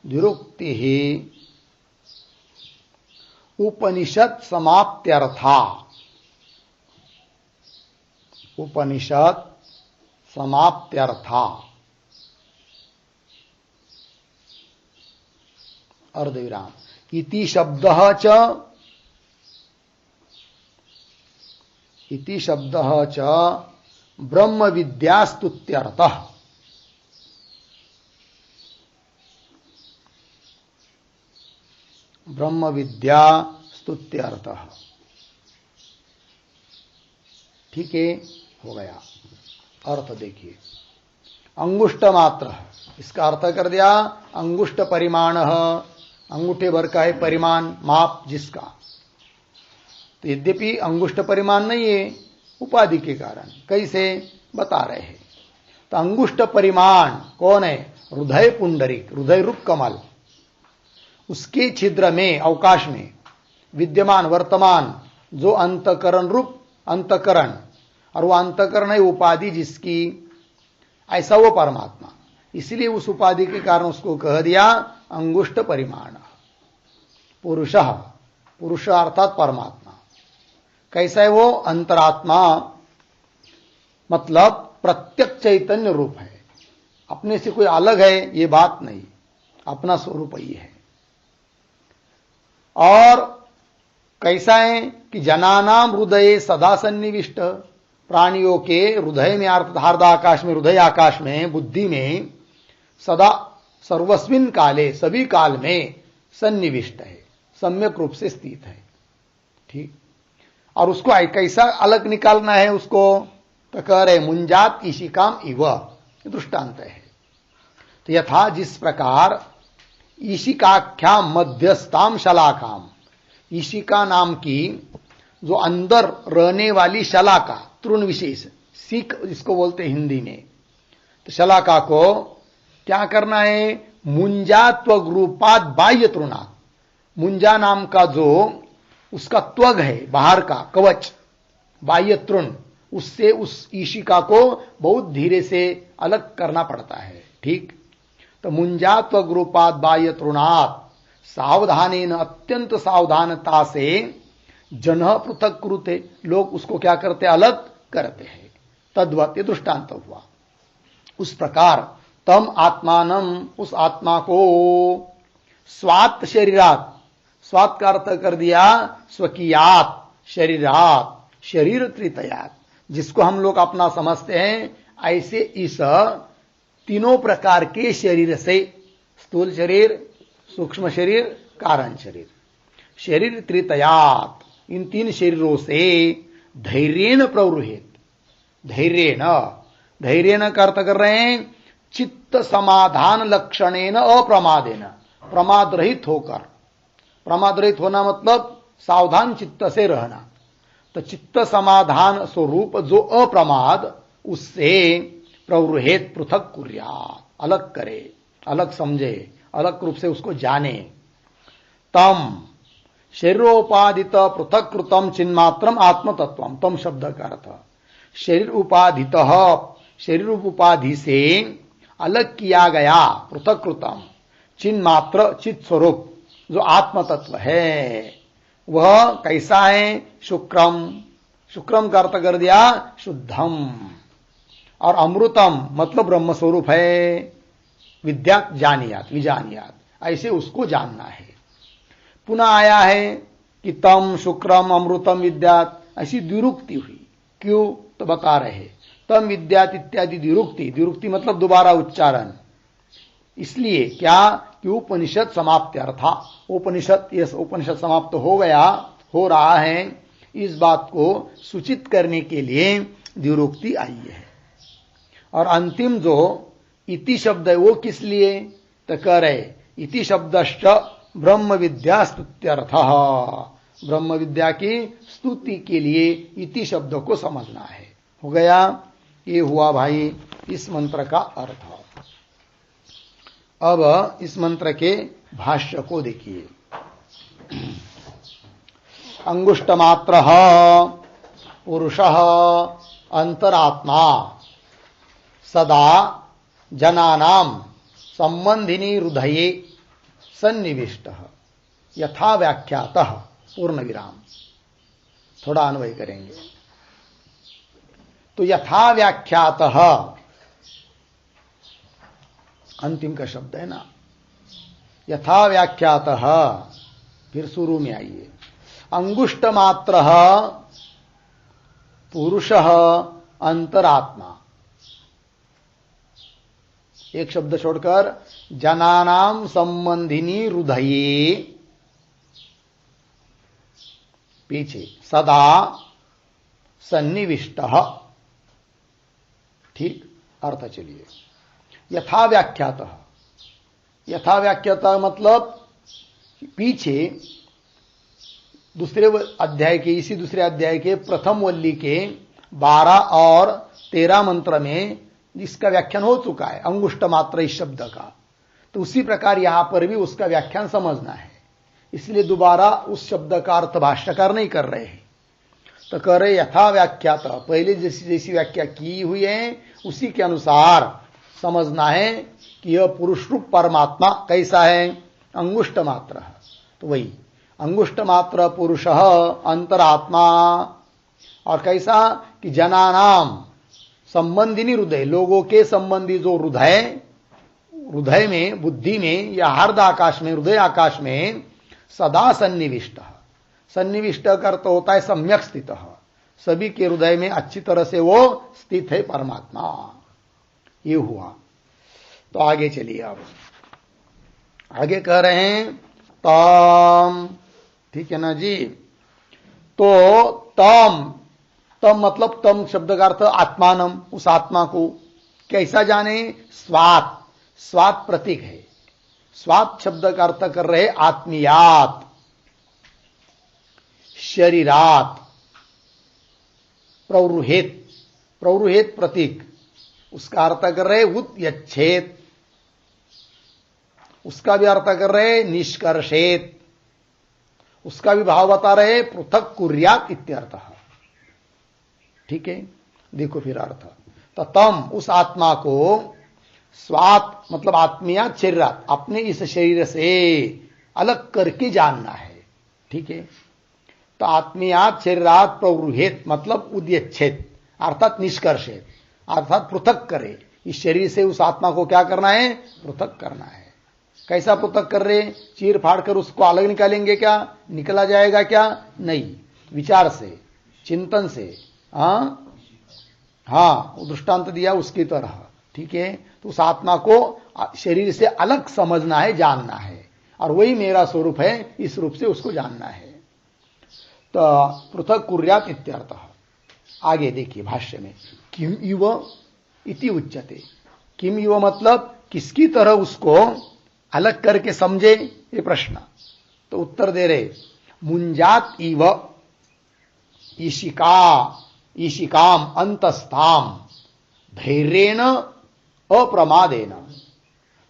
द्विरुक्ति ही उपनिषद समाप्त्यर्था। उपनिषद समाप्त्यर्था। अर्धविराम। इति शब्दः च इति शब्दः च ब्रह्म विद्यास्तुत्यर्थः। ब्रह्म विद्या स्तुत्यर्थः। ठीक है, हो गया। अर्थ देखिए, अंगुष्ठ मात्र, इसका अर्थ कर दिया अंगुष्ठ परिमाण, अंगूठे भर का है परिमाण, माप जिसका। तो यद्यपि अंगुष्ठ परिमाण नहीं है, उपाधि के कारण कैसे बता रहे हैं। तो अंगुष्ठ परिमाण कौन है? हृदय पुंडरीक, हृदय रूप कमल, उसके छिद्र में, अवकाश में विद्यमान वर्तमान जो अंतकरण रूप अंतकरण, और वो अंतकरण है उपाधि जिसकी, ऐसा वो परमात्मा। इसलिए उस उपाधि के कारण उसको कह दिया अंगुष्ठ परिमाण। पुरुष, पुरुष अर्थात परमात्मा। कैसा है वो? अंतरात्मा, मतलब प्रत्यक्ष चैतन्य रूप है, अपने से कोई अलग है ये बात नहीं, अपना स्वरूप ही है। और कैसा है कि जनानाम हृदय सदा सन्निविष्ट, प्राणियों के हृदय में, हार्दाकाश में, हृदय आकाश में, बुद्धि में सदा सर्वस्मिन काले, सभी काल में सन्निविष्ट है, सम्यक रूप से स्थित है। ठीक। और उसको कैसा अलग निकालना है उसको, तो कह रहे मुंजात ईशिकाम इव, दृष्टांत है। तो यथा जिस प्रकार ईशिकाख्याम मध्यस्थाम शलाकाम, ईशिका नाम की जो अंदर रहने वाली शलाका, तृण विशेष, सीख जिसको बोलते हैं हिंदी में, तो शलाका को क्या करना है? मुंजात्व रूपात बाह्य तृणात्, मुंजा नाम का जो उसका त्वग है, बाहर का कवच, बाह्य तृण, उससे उस ईशिका को बहुत धीरे से अलग करना पड़ता है। ठीक। तो मुंजात्व रूपात बाह्य तृणात् सावधानेन, अत्यंत सावधानता से, जन पृथक कुरुते, लोग उसको क्या करते? अलग करते हैं। तद्वत ये दृष्टांत हुआ। उस प्रकार तम आत्मानम, उस आत्मा को, स्वात् शरीरात, स्वात् का अर्थ कर दिया स्वकीयात, शरीरात, शरीर त्रितयात, जिसको हम लोग अपना समझते हैं, ऐसे इस तीनों प्रकार के शरीर से, स्थूल शरीर, सूक्ष्म शरीर, कारण शरीर, शरीर त्रितयात, इन तीन शरीरों से धैर्येन प्रवृहेत, धैर्येन, धैर्येन का अर्थ कर रहे हैं चित्त समाधान लक्षणेन अप्रमादेन, प्रमाद रहित होकर, प्रमाद रहित होना मतलब सावधान चित्त से रहना। तो चित्त समाधान स्वरूप जो अप्रमाद, उससे प्रवृहेत, पृथक कुर्यात, अलग करे, अलग समझे, अलग रूप से उसको जाने। तम शरीरोपाधित पृथक कृतम चिन्मात्रम आत्मतत्वम, तम शब्द का अर्थ शरीर उपाधित, शरीर उपाधि से अलग किया गया, पृथक कृतम चिन्मात्र चित स्वरूप जो आत्म तत्व है वह कैसा है? शुक्रम, शुक्रम का अर्थ कर दिया शुद्धम, और अमृतम मतलब ब्रह्म स्वरूप है, विद्या जानियात विजानियात, ऐसे उसको जानना है। पुनः आया है कि तम शुक्रम अमृतम विद्यात, ऐसी द्विरुक्ति हुई, क्यों? तो बता रहे तम विद्यात इत्यादि द्विरुक्ति, द्विरुक्ति मतलब दोबारा उच्चारण, इसलिए क्या कि उपनिषद समाप्त्यर्था, उपनिषद ये उपनिषद समाप्त हो गया, हो रहा है, इस बात को सूचित करने के लिए द्विरुक्ति आई है। और अंतिम जो इति शब्द है वो किस लिए? तो कह रहे इति शब्दश्च ब्रह्म विद्या स्तुत्यर्थ, ब्रह्म विद्या की स्तुति के लिए इति शब्द को समझना है। हो गया, ये हुआ भाई इस मंत्र का अर्थ। अब इस मंत्र के भाष्य को देखिए। अंगुष्टमात्र पुरुष अंतरात्मा सदा जनानां संबंधिनी हृदये सन्निविष्ट यथा व्याख्यातः पूर्ण विराम। थोड़ा अन्वय करेंगे तो यथा व्याख्यातः अंतिम का शब्द है ना, यथा व्याख्यातः, फिर शुरू में आइए। अंगुष्ट मात्र पुरुष अंतरात्मा, एक शब्द छोड़कर जनानाम संबंधिनी हृदये, पीछे सदा सन्निविष्ट, ठीक अर्थ चलिए। यथा व्याख्यातः, यथा व्याख्यातः मतलब पीछे दूसरे अध्याय के, इसी दूसरे अध्याय के प्रथम वल्ली के 12 और 13 मंत्र में इसका व्याख्यान हो चुका है, अंगुष्ट मात्र इस शब्द का। तो उसी प्रकार यहां पर भी उसका व्याख्यान समझना है, इसलिए दोबारा उस शब्द का अर्थ भाष्यकार नहीं कर रहे हैं। तो कह रहे यथा व्याख्यात, पहले जैसी जैसी व्याख्या की हुई है उसी के अनुसार समझना है कि यह पुरुष रूप परमात्मा कैसा है? अंगुष्ट मात्र। तो वही अंगुष्ट मात्र पुरुष अंतरात्मा, और कैसा कि जनानाम संबंधिनी हृदय, लोगों के संबंधी जो हृदय, हृदय में, बुद्धि में या हृदय आकाश में, हृदय आकाश में सदा सन्निविष्ट, सन्निविष्ट का अर्थ होता है सम्यक स्थित, सभी के हृदय में अच्छी तरह से वो स्थित है परमात्मा। ये हुआ। तो आगे चलिए, अब आगे कह रहे हैं तम, ठीक है ना जी। तो तम, तम मतलब तम शब्द का अर्थ आत्मानम, उस आत्मा को कैसा जाने? स्वात, स्वात प्रतीक है, स्वात शब्द का अर्थ कर रहे आत्मीयात, शरीरात, प्रवृहेत, प्रवृहेत प्रतीक, उसका अर्थ कर रहे उत्यच्छेद, उसका भी अर्थ कर रहे निष्कर्षेत, उसका भी भाव बता रहे पृथक कुर्यात इत्यर्थः। ठीक है, देखो फिर अर्थ। तो तम उस आत्मा को, स्वात मतलब आत्मीयात शरीरात, अपने इस शरीर से अलग करके जानना है। ठीक है, तो आत्मीयात शरीरात प्रवृहेत मतलब उद्यच्छेद अर्थात निष्कर्षेत, अर्थात पृथक करे, इस शरीर से उस आत्मा को क्या करना है? पृथक करना है। कैसा पृथक कर रहे? चीर फाड़ कर उसको अलग निकालेंगे क्या? निकला जाएगा क्या? नहीं, विचार से, चिंतन से। हाँ, दृष्टांत दिया उसकी तरह। ठीक है, तो उस आत्मा को शरीर से अलग समझना है, जानना है, और वही मेरा स्वरूप है, इस रूप से उसको जानना है। तो पृथक कुर्यात इत्यर्थः। आगे देखिए भाष्य में, किम इव इति उच्यते। किम इव मतलब किसकी तरह उसको अलग करके समझे, ये प्रश्न। तो उत्तर दे रहे मुंजात इव ईशिका, ईशिकाम अंतस्थाम धैर्येण अप्रमादेन।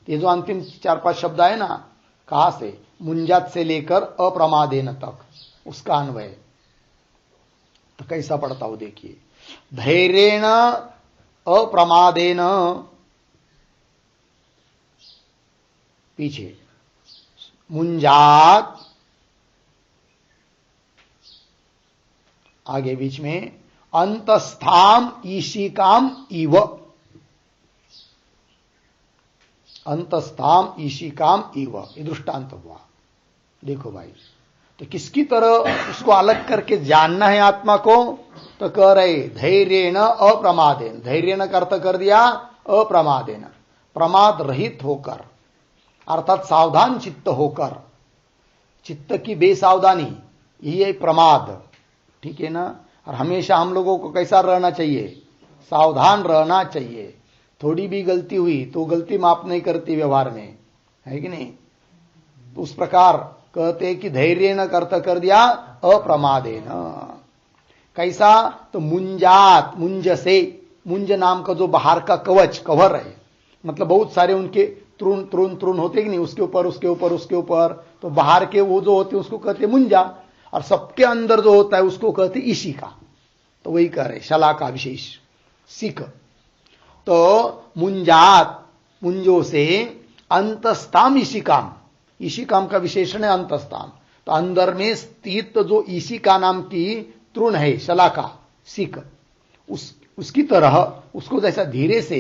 ये जो अंतिम 4-5 शब्द है ना, कहां से? मुंजात से लेकर अप्रमादेन तक उसका अन्वय। तो कैसा पढ़ता हो देखिए, धैर्येण अप्रमादेन, पीछे मुंजात, आगे बीच में अंतस्थाम ईशिकाम इव, अंतस्थाम ईशिकाम इव, ये दृष्टांत हुआ। देखो भाई, तो किसकी तरह उसको अलग करके जानना है आत्मा को, तो कह रहे धैर्येण अप्रमादेन, धैर्येण का अर्थ कर दिया अप्रमादेन, प्रमाद रहित होकर, अर्थात सावधान चित्त होकर, चित्त की बेसावधानी यही है प्रमाद, ठीक है ना। और हमेशा हम लोगों को कैसा रहना चाहिए, सावधान रहना चाहिए। थोड़ी भी गलती हुई तो गलती माफ नहीं करती व्यवहार में, है कि नहीं। तो उस प्रकार कहते कि धैर्य न कर्त कर दिया अप्रमादेन। कैसा, तो मुंजात, मुंज से, मुंज नाम का जो बाहर का कवच कवर है, मतलब बहुत सारे उनके तृण तृण तृण होते कि नहीं, उसके ऊपर उसके ऊपर उसके ऊपर, तो बाहर के वो जो होते उसको कहते मुंजा, और सबके अंदर जो होता है उसको कहते ईशिका। तो वही कह रहे शलाका विशेष सिक। तो मुंजात, मुंजो से, अंतस्ताम ईशिकाम, ईशिकाम का विशेषण है अंतस्ताम, तो अंदर में स्थित जो ईशिका नाम की तृण है शलाका सिक, उसकी तरह उसको जैसा धीरे से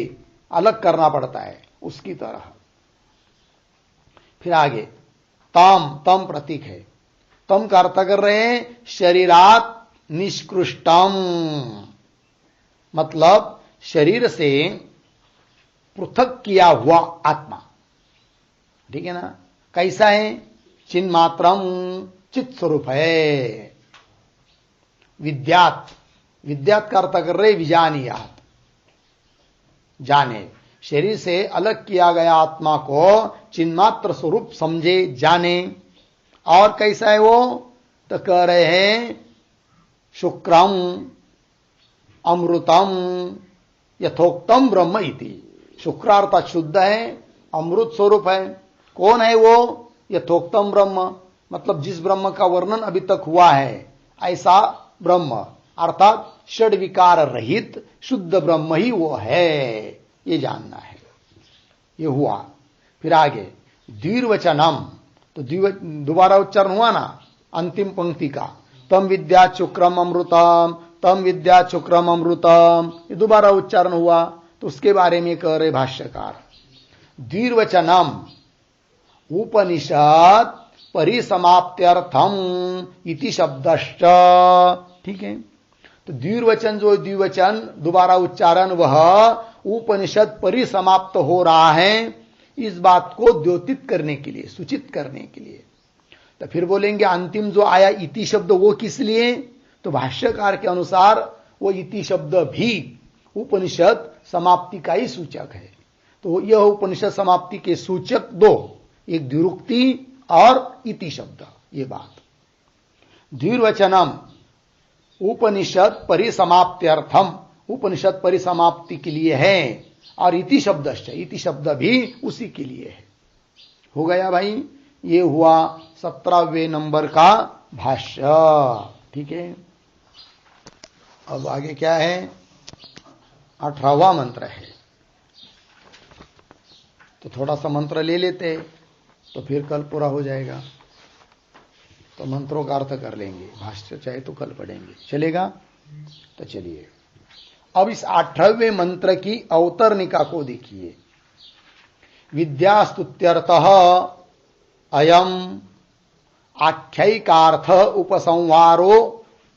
अलग करना पड़ता है उसकी तरह। फिर आगे तम, तम प्रतीक है, तम का अर्थ कर रहे हैं शरीरात निष्कृष्टम, मतलब शरीर से पृथक किया हुआ आत्मा, ठीक है ना। कैसा है, चिन्ह मात्रम, चित स्वरूप है। विद्यात, विद्यात का अर्थ कर रहे विजानियात, जाने, शरीर से अलग किया गया आत्मा को चिन्मात्र स्वरूप समझे, जाने। और कैसा है वो, तो कह रहे हैं शुक्रम अमृतम यथोक्तम ब्रह्म इति। शुक्र अर्थात शुद्ध है, अमृत स्वरूप है। कौन है वो, यथोक्तम ब्रह्म, मतलब जिस ब्रह्म का वर्णन अभी तक हुआ है ऐसा ब्रह्म, अर्थात षड विकार रहित शुद्ध ब्रह्म ही वो है, ये जानना है। ये हुआ। फिर आगे द्विर्वचनम, तो दोबारा उच्चारण हुआ ना अंतिम पंक्ति का, तम विद्या शुक्रम अमृतम, तम विद्या शुक्रम अमृतम, ये दोबारा उच्चारण हुआ। तो उसके बारे में कह रहे भाष्यकार, द्विर्वचनम उपनिषद परिसमाप्त्यर्थम इति शब्दश्च, ठीक है। तो द्विर्वचन, जो द्विवचन दोबारा उच्चारण, वह उपनिषद परिसमाप्त हो रहा है, इस बात को द्योतित करने के लिए, सूचित करने के लिए। तो फिर बोलेंगे अंतिम जो आया इति शब्द वो किस लिए, तो भाष्यकार के अनुसार वो इति शब्द भी उपनिषद समाप्ति का ही सूचक है। तो यह उपनिषद समाप्ति के सूचक दो, एक द्विरुक्ति और इति शब्द, ये बात। द्विर्वचनम उपनिषद परिसमाप्त्यर्थम, उपनिषद परिसमाप्ति के लिए है, और इति शब्दश्च, इति शब्द भी उसी के लिए है। हो गया भाई, ये हुआ 17वें नंबर का भाष्य, ठीक है। अब आगे क्या है, 18वां मंत्र है। तो थोड़ा सा मंत्र ले लेते तो फिर कल पूरा हो जाएगा। तो मंत्रों का अर्थ कर लेंगे, भाष्य चाहे तो कल पढ़ेंगे, चलेगा। तो चलिए अब इस 18वें मंत्र की अवतरणिका को देखिए। विद्यास्तुत्यर्थः अयम आख्यायिकार्थ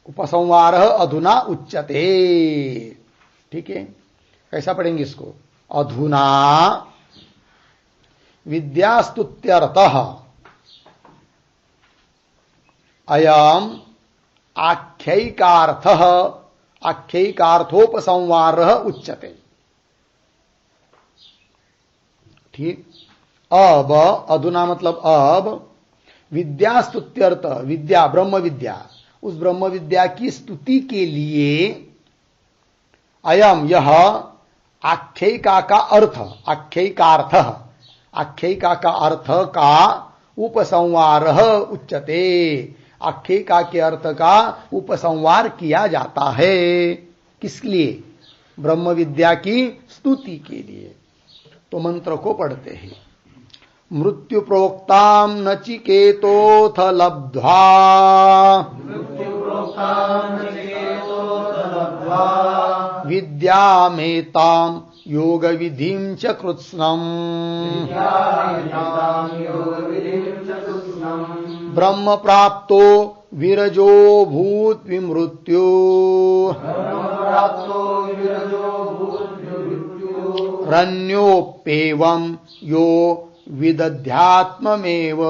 उपसंहारः अधुना उच्यते, ठीक है। कैसा पढ़ेंगे इसको, अधुना विद्यास्तुत्यर्थः अयम आख्यायिकार्थः आख्यायिकार्थोपसंहारः उच्यते, ठीक। अब अधुना मतलब अब, विद्यास्तुत्यर्थ, विद्या ब्रह्म विद्या, उस ब्रह्म विद्या की स्तुति के लिए अयम यह आख्यायिका का अर्थ, आख्यायिकार्थ, आख्यायिका का अर्थ का उपसंवार उच्यते। आख्यायिका के अर्थ का उपसंवार किया जाता है। किस लिए? ब्रह्म विद्या की स्तुति के लिए। तो मंत्र को पढ़ते हैं। मृत्यु प्रोक्ताम नचिकेतोथ लब्ध्वा विद्यामेताम योग विधिं च कृत्स्नम् ब्रह्म प्राप्तो विरजो भूत विमृत्यु रण्योप्येवं यो विदध्यात्ममेव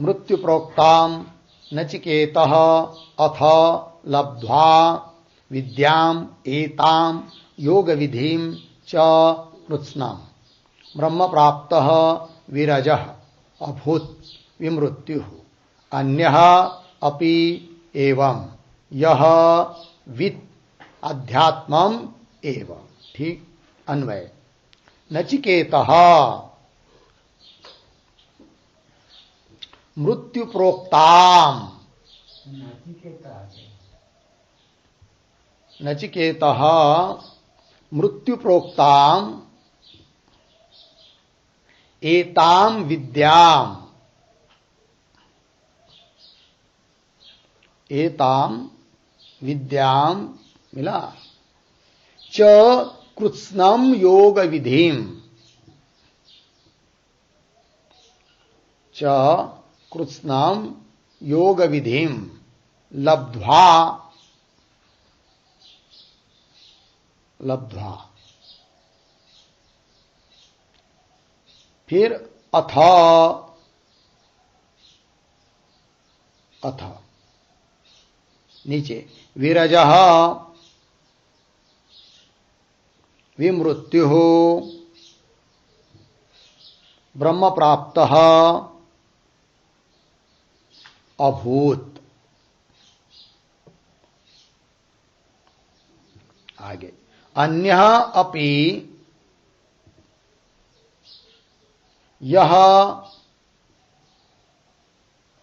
मृत्यु प्रोक्ताम नचिकेतः अथ लब्ध्वा विद्याम एताम योग विधिं च कृत्स्नम् ब्रह्म प्राप्तः विरजः अभूत विमृत्यु अन्यः अपि एवं यह वित् अध्यात्मम एव। ठीक अन्वय। नचिकेतः मृत्यु प्रोक्ताम नचिकेतः मृत्यु प्रोक्ताम एताम विद्याम मिला च कृत्स्नम योग विधिम च कृत्स्नम योग विधिम लब्ध्वा फिर अथ नीचे विरजः विमृत्यु ब्रह्म प्राप्तः अभूत। आगे अन्यः अपि यह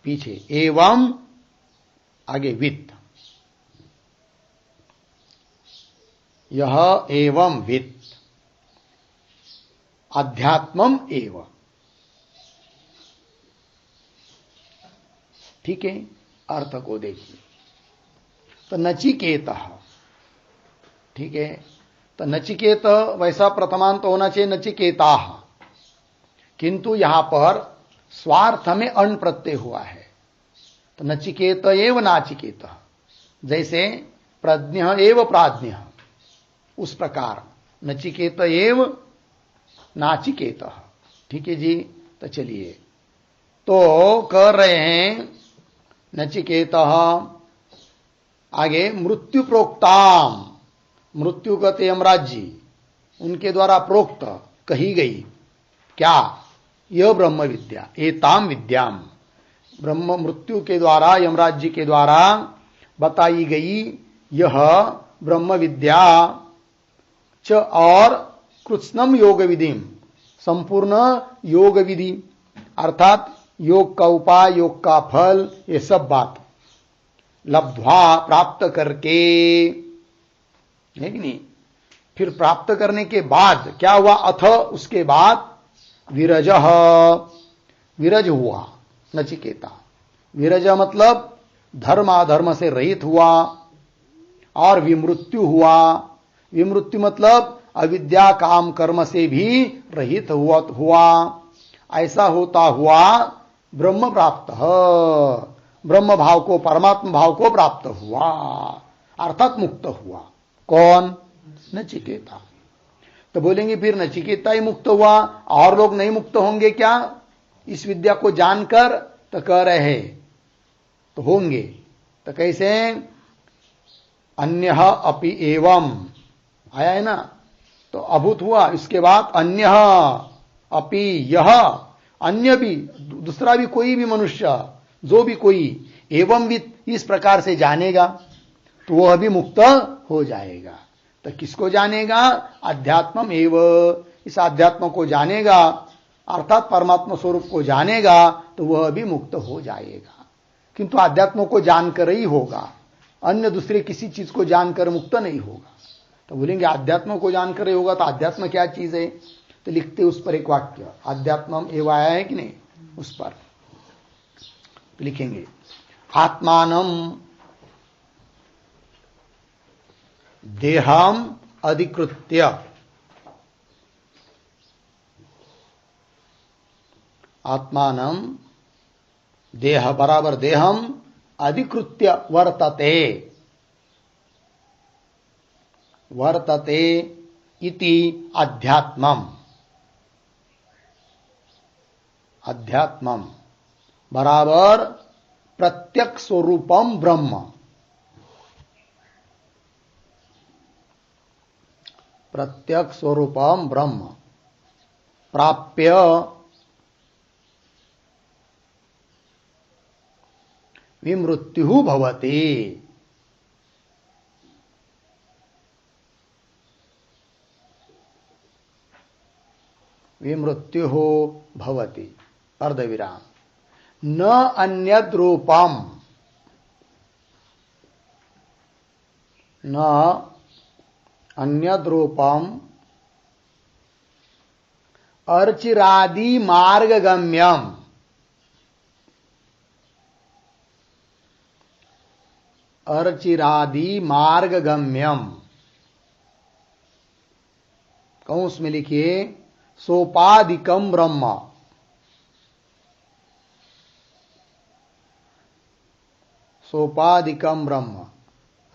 पीछे एवं आगे वित्त यह एवं वित्त अध्यात्मम एव। ठीक है, अर्थ को देखिए। तो नचिकेत, ठीक है, तो नचिकेत वैसा प्रथमांत होना चाहिए नचिकेता, किंतु यहां पर स्वार्थ में अण प्रत्यय हुआ है। तो नचिकेत एव नाचिकेत, जैसे प्रज्ञ एव प्राज्ञ, उस प्रकार नचिकेत एव नाचिकेत। ठीक है जी। तो चलिए, तो कर रहे हैं नचिकेत आगे मृत्यु प्रोक्ताम, मृत्यु कहते यमराज जी, उनके द्वारा प्रोक्त कही गई क्या? यह ब्रह्म विद्या, एताम विद्याम, ब्रह्म मृत्यु के द्वारा यमराज जी के द्वारा बताई गई यह ब्रह्म विद्या च और कृत्स्नम योग विधि, संपूर्ण योग विधि अर्थात योग का उपाय, योग का फल, ये सब बात लब्ध्वा प्राप्त करके, है कि नहीं? फिर प्राप्त करने के बाद क्या हुआ? अथ उसके बाद विरज, विरज हुआ नचिकेता। विरज मतलब धर्म अधर्म से रहित हुआ, और विमृत्यु हुआ। विमृत्यु मतलब अविद्या काम कर्म से भी रहित हुआ। ऐसा होता हुआ ब्रह्म प्राप्त, ब्रह्म भाव को, परमात्मा भाव को प्राप्त हुआ, अर्थात मुक्त हुआ। कौन? नचिकेता। तो बोलेंगे फिर नचिकेता ही मुक्त हुआ, और लोग नहीं मुक्त होंगे क्या इस विद्या को जानकर? तो कह रहे हैं तो होंगे। तो कैसे? अन्यः अपि एवं आया है ना, तो अभूत हुआ, इसके बाद अन्यः अपि यह, अन्य भी, दूसरा भी, कोई भी मनुष्य, जो भी कोई एवं भी इस प्रकार से जानेगा तो वह भी मुक्त हो जाएगा। तो किसको जानेगा? अध्यात्मम एव, इस अध्यात्म को जानेगा अर्थात परमात्मा स्वरूप को जानेगा तो वह भी मुक्त हो जाएगा। किंतु अध्यात्म को जानकर ही होगा, अन्य दूसरे किसी चीज को जानकर मुक्त नहीं होगा। तो बोलेंगे अध्यात्म को जानकर ही होगा, तो अध्यात्म क्या चीज है? तो लिखते उस पर एक वाक्य, अध्यात्मम एव आया है कि नहीं, उस पर तो लिखेंगे आत्मानम देहम अधिकृत्य, आत्मानम देह बराबर देहम अधिकृत्य वर्तते, वर्तते इति अध्यात्मम, अध्यात्मम बराबर प्रत्यक्ष स्वरूपम ब्रह्म, प्रत्यक्ष स्वरूपम ब्रह्म प्राप्य विमृत्यु भवति, विमृत्यु भवति अर्धविराम, न अन्यद् रूपम, न अन्यद् रूपम अर्चिरादि मार्गगम्यम, अर्चिरादि मार्गगम्यम, कौंस में लिखिए सोपाधिकम ब्रह्म, सोपाधिकम ब्रह्म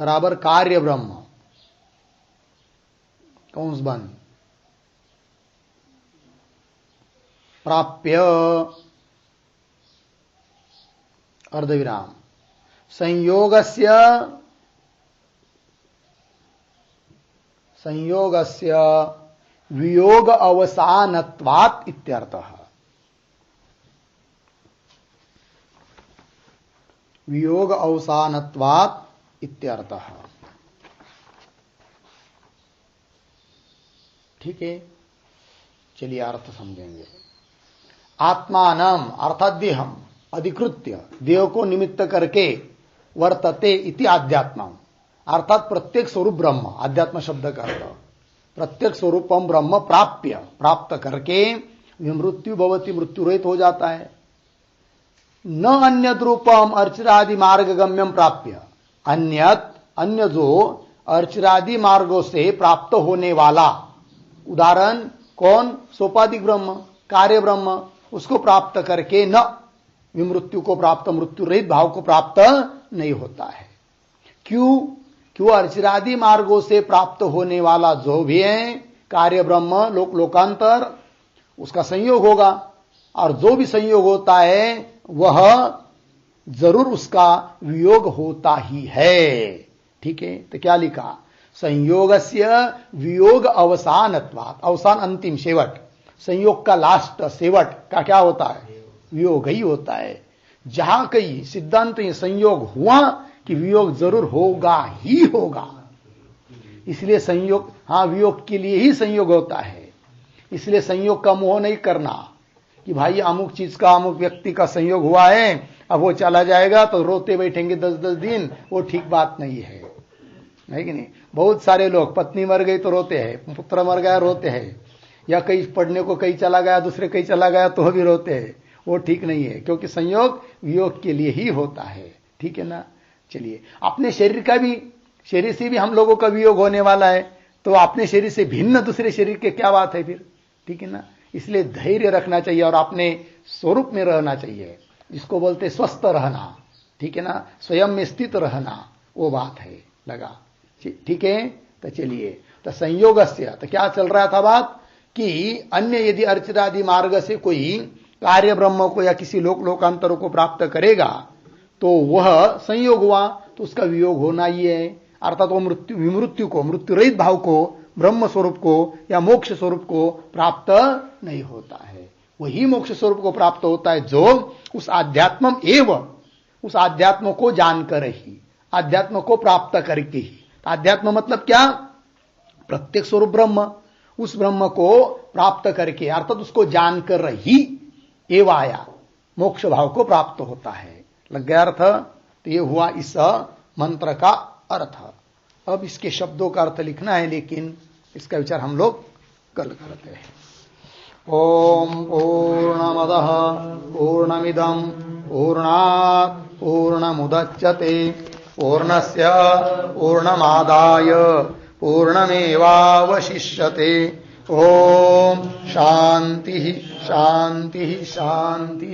बराबर कार्य ब्रह्म, कौंस बंद, प्राप्य अर्धविराम संयोगस्य, संयोगस्य वियोग अवसानत्वात् इत्यर्थः, वियोग अवसानत्वात् इत्यर्थः। ठीक है, चलिए अर्थ समझेंगे। आत्मानम अर्थात देहम अधिकृत्य, देह को निमित्त करके, वर्तते इति अध्यात्मम अर्थात प्रत्येक स्वरूप ब्रह्म, अध्यात्म शब्द का अर्थ प्रत्येक स्वरूपम ब्रह्म प्राप्य, प्राप्त करके मृत्यु भवति, मृत्यु रहित हो जाता है। न अन्यद रूपम अर्चिरादि मार्गगम्यम प्राप्य, अन्यत अन्य जो अर्चिरादि मार्गों से प्राप्त होने वाला, उदाहरण कौन? सोपाधिक ब्रह्म, कार्य ब्रह्म, उसको प्राप्त करके न विमृत्यु को प्राप्त, मृत्यु रहित भाव को प्राप्त नहीं होता है। क्यों? क्यों? अर्चिरादि मार्गों से प्राप्त होने वाला जो भी है कार्य ब्रह्म, लोकांतर, उसका संयोग होगा, और जो भी संयोग होता है वह जरूर उसका वियोग होता ही है। ठीक है, तो क्या लिखा? संयोगस्य वियोग अवसानत्वात्, अवसान अंतिम शेवट, संयोग का लास्ट सेवट का क्या होता है? वियोग ही होता है। जहां कहीं सिद्धांत ये संयोग हुआ कि वियोग जरूर होगा ही होगा, इसलिए संयोग, हां वियोग के लिए ही संयोग होता है। इसलिए संयोग का मोह नहीं करना कि भाई अमुक चीज का, अमुक व्यक्ति का संयोग हुआ है, अब वो चला जाएगा तो रोते बैठेंगे 10-10 दिन, वो ठीक बात नहीं है, नहीं कि नहीं? बहुत सारे लोग पत्नी मर गई तो रोते हैं, पुत्र मर गया रोते हैं, या कहीं पढ़ने को कहीं चला गया, दूसरे कहीं चला गया तो भी रोते हैं, वो ठीक नहीं है, क्योंकि संयोग वियोग के लिए ही होता है। ठीक है ना? चलिए, अपने शरीर का भी, शरीर से भी हम लोगों का वियोग होने वाला है, तो अपने शरीर से भिन्न दूसरे शरीर के क्या बात है फिर? ठीक है ना? इसलिए धैर्य रखना चाहिए और अपने स्वरूप में रहना चाहिए, जिसको बोलते स्वस्थ रहना। ठीक है ना? स्वयं में स्थित रहना, वो बात है, लगा? ठीक है, तो चलिए, तो संयोगस्य, तो क्या चल रहा था बात कि अन्य यदि अर्चिरादि मार्ग से कोई कार्य ब्रह्म को या किसी लोकांतरों को प्राप्त करेगा तो वह संयोग हुआ, तो उसका वियोग होना ही है। अर्थात वो विमृत्यु को, मृत्यु रहित भाव को, ब्रह्म स्वरूप को या मोक्ष स्वरूप को प्राप्त नहीं होता है। वही मोक्ष स्वरूप को प्राप्त होता है जो उस आध्यात्म एवं, उस आध्यात्म को जानकर ही, आध्यात्म को प्राप्त करके ही। आध्यात्म मतलब क्या? प्रत्येक स्वरूप ब्रह्म, उस ब्रह्म को प्राप्त करके अर्थात उसको जानकर ही एवं आया मोक्ष भाव को प्राप्त होता है। लग गया अर्थ? तो ये हुआ इस मंत्र का अर्थ। अब इसके शब्दों का अर्थ लिखना है, लेकिन इसका विचार हम लोग कल करते हैं। ओम पूर्णमदः पूर्णमिदं पूर्णात् पूर्णमुदच्यते पूर्णस्य पूर्णमादाय पूर्णमेवावशिष्यते। ओम शांति शांति शांति।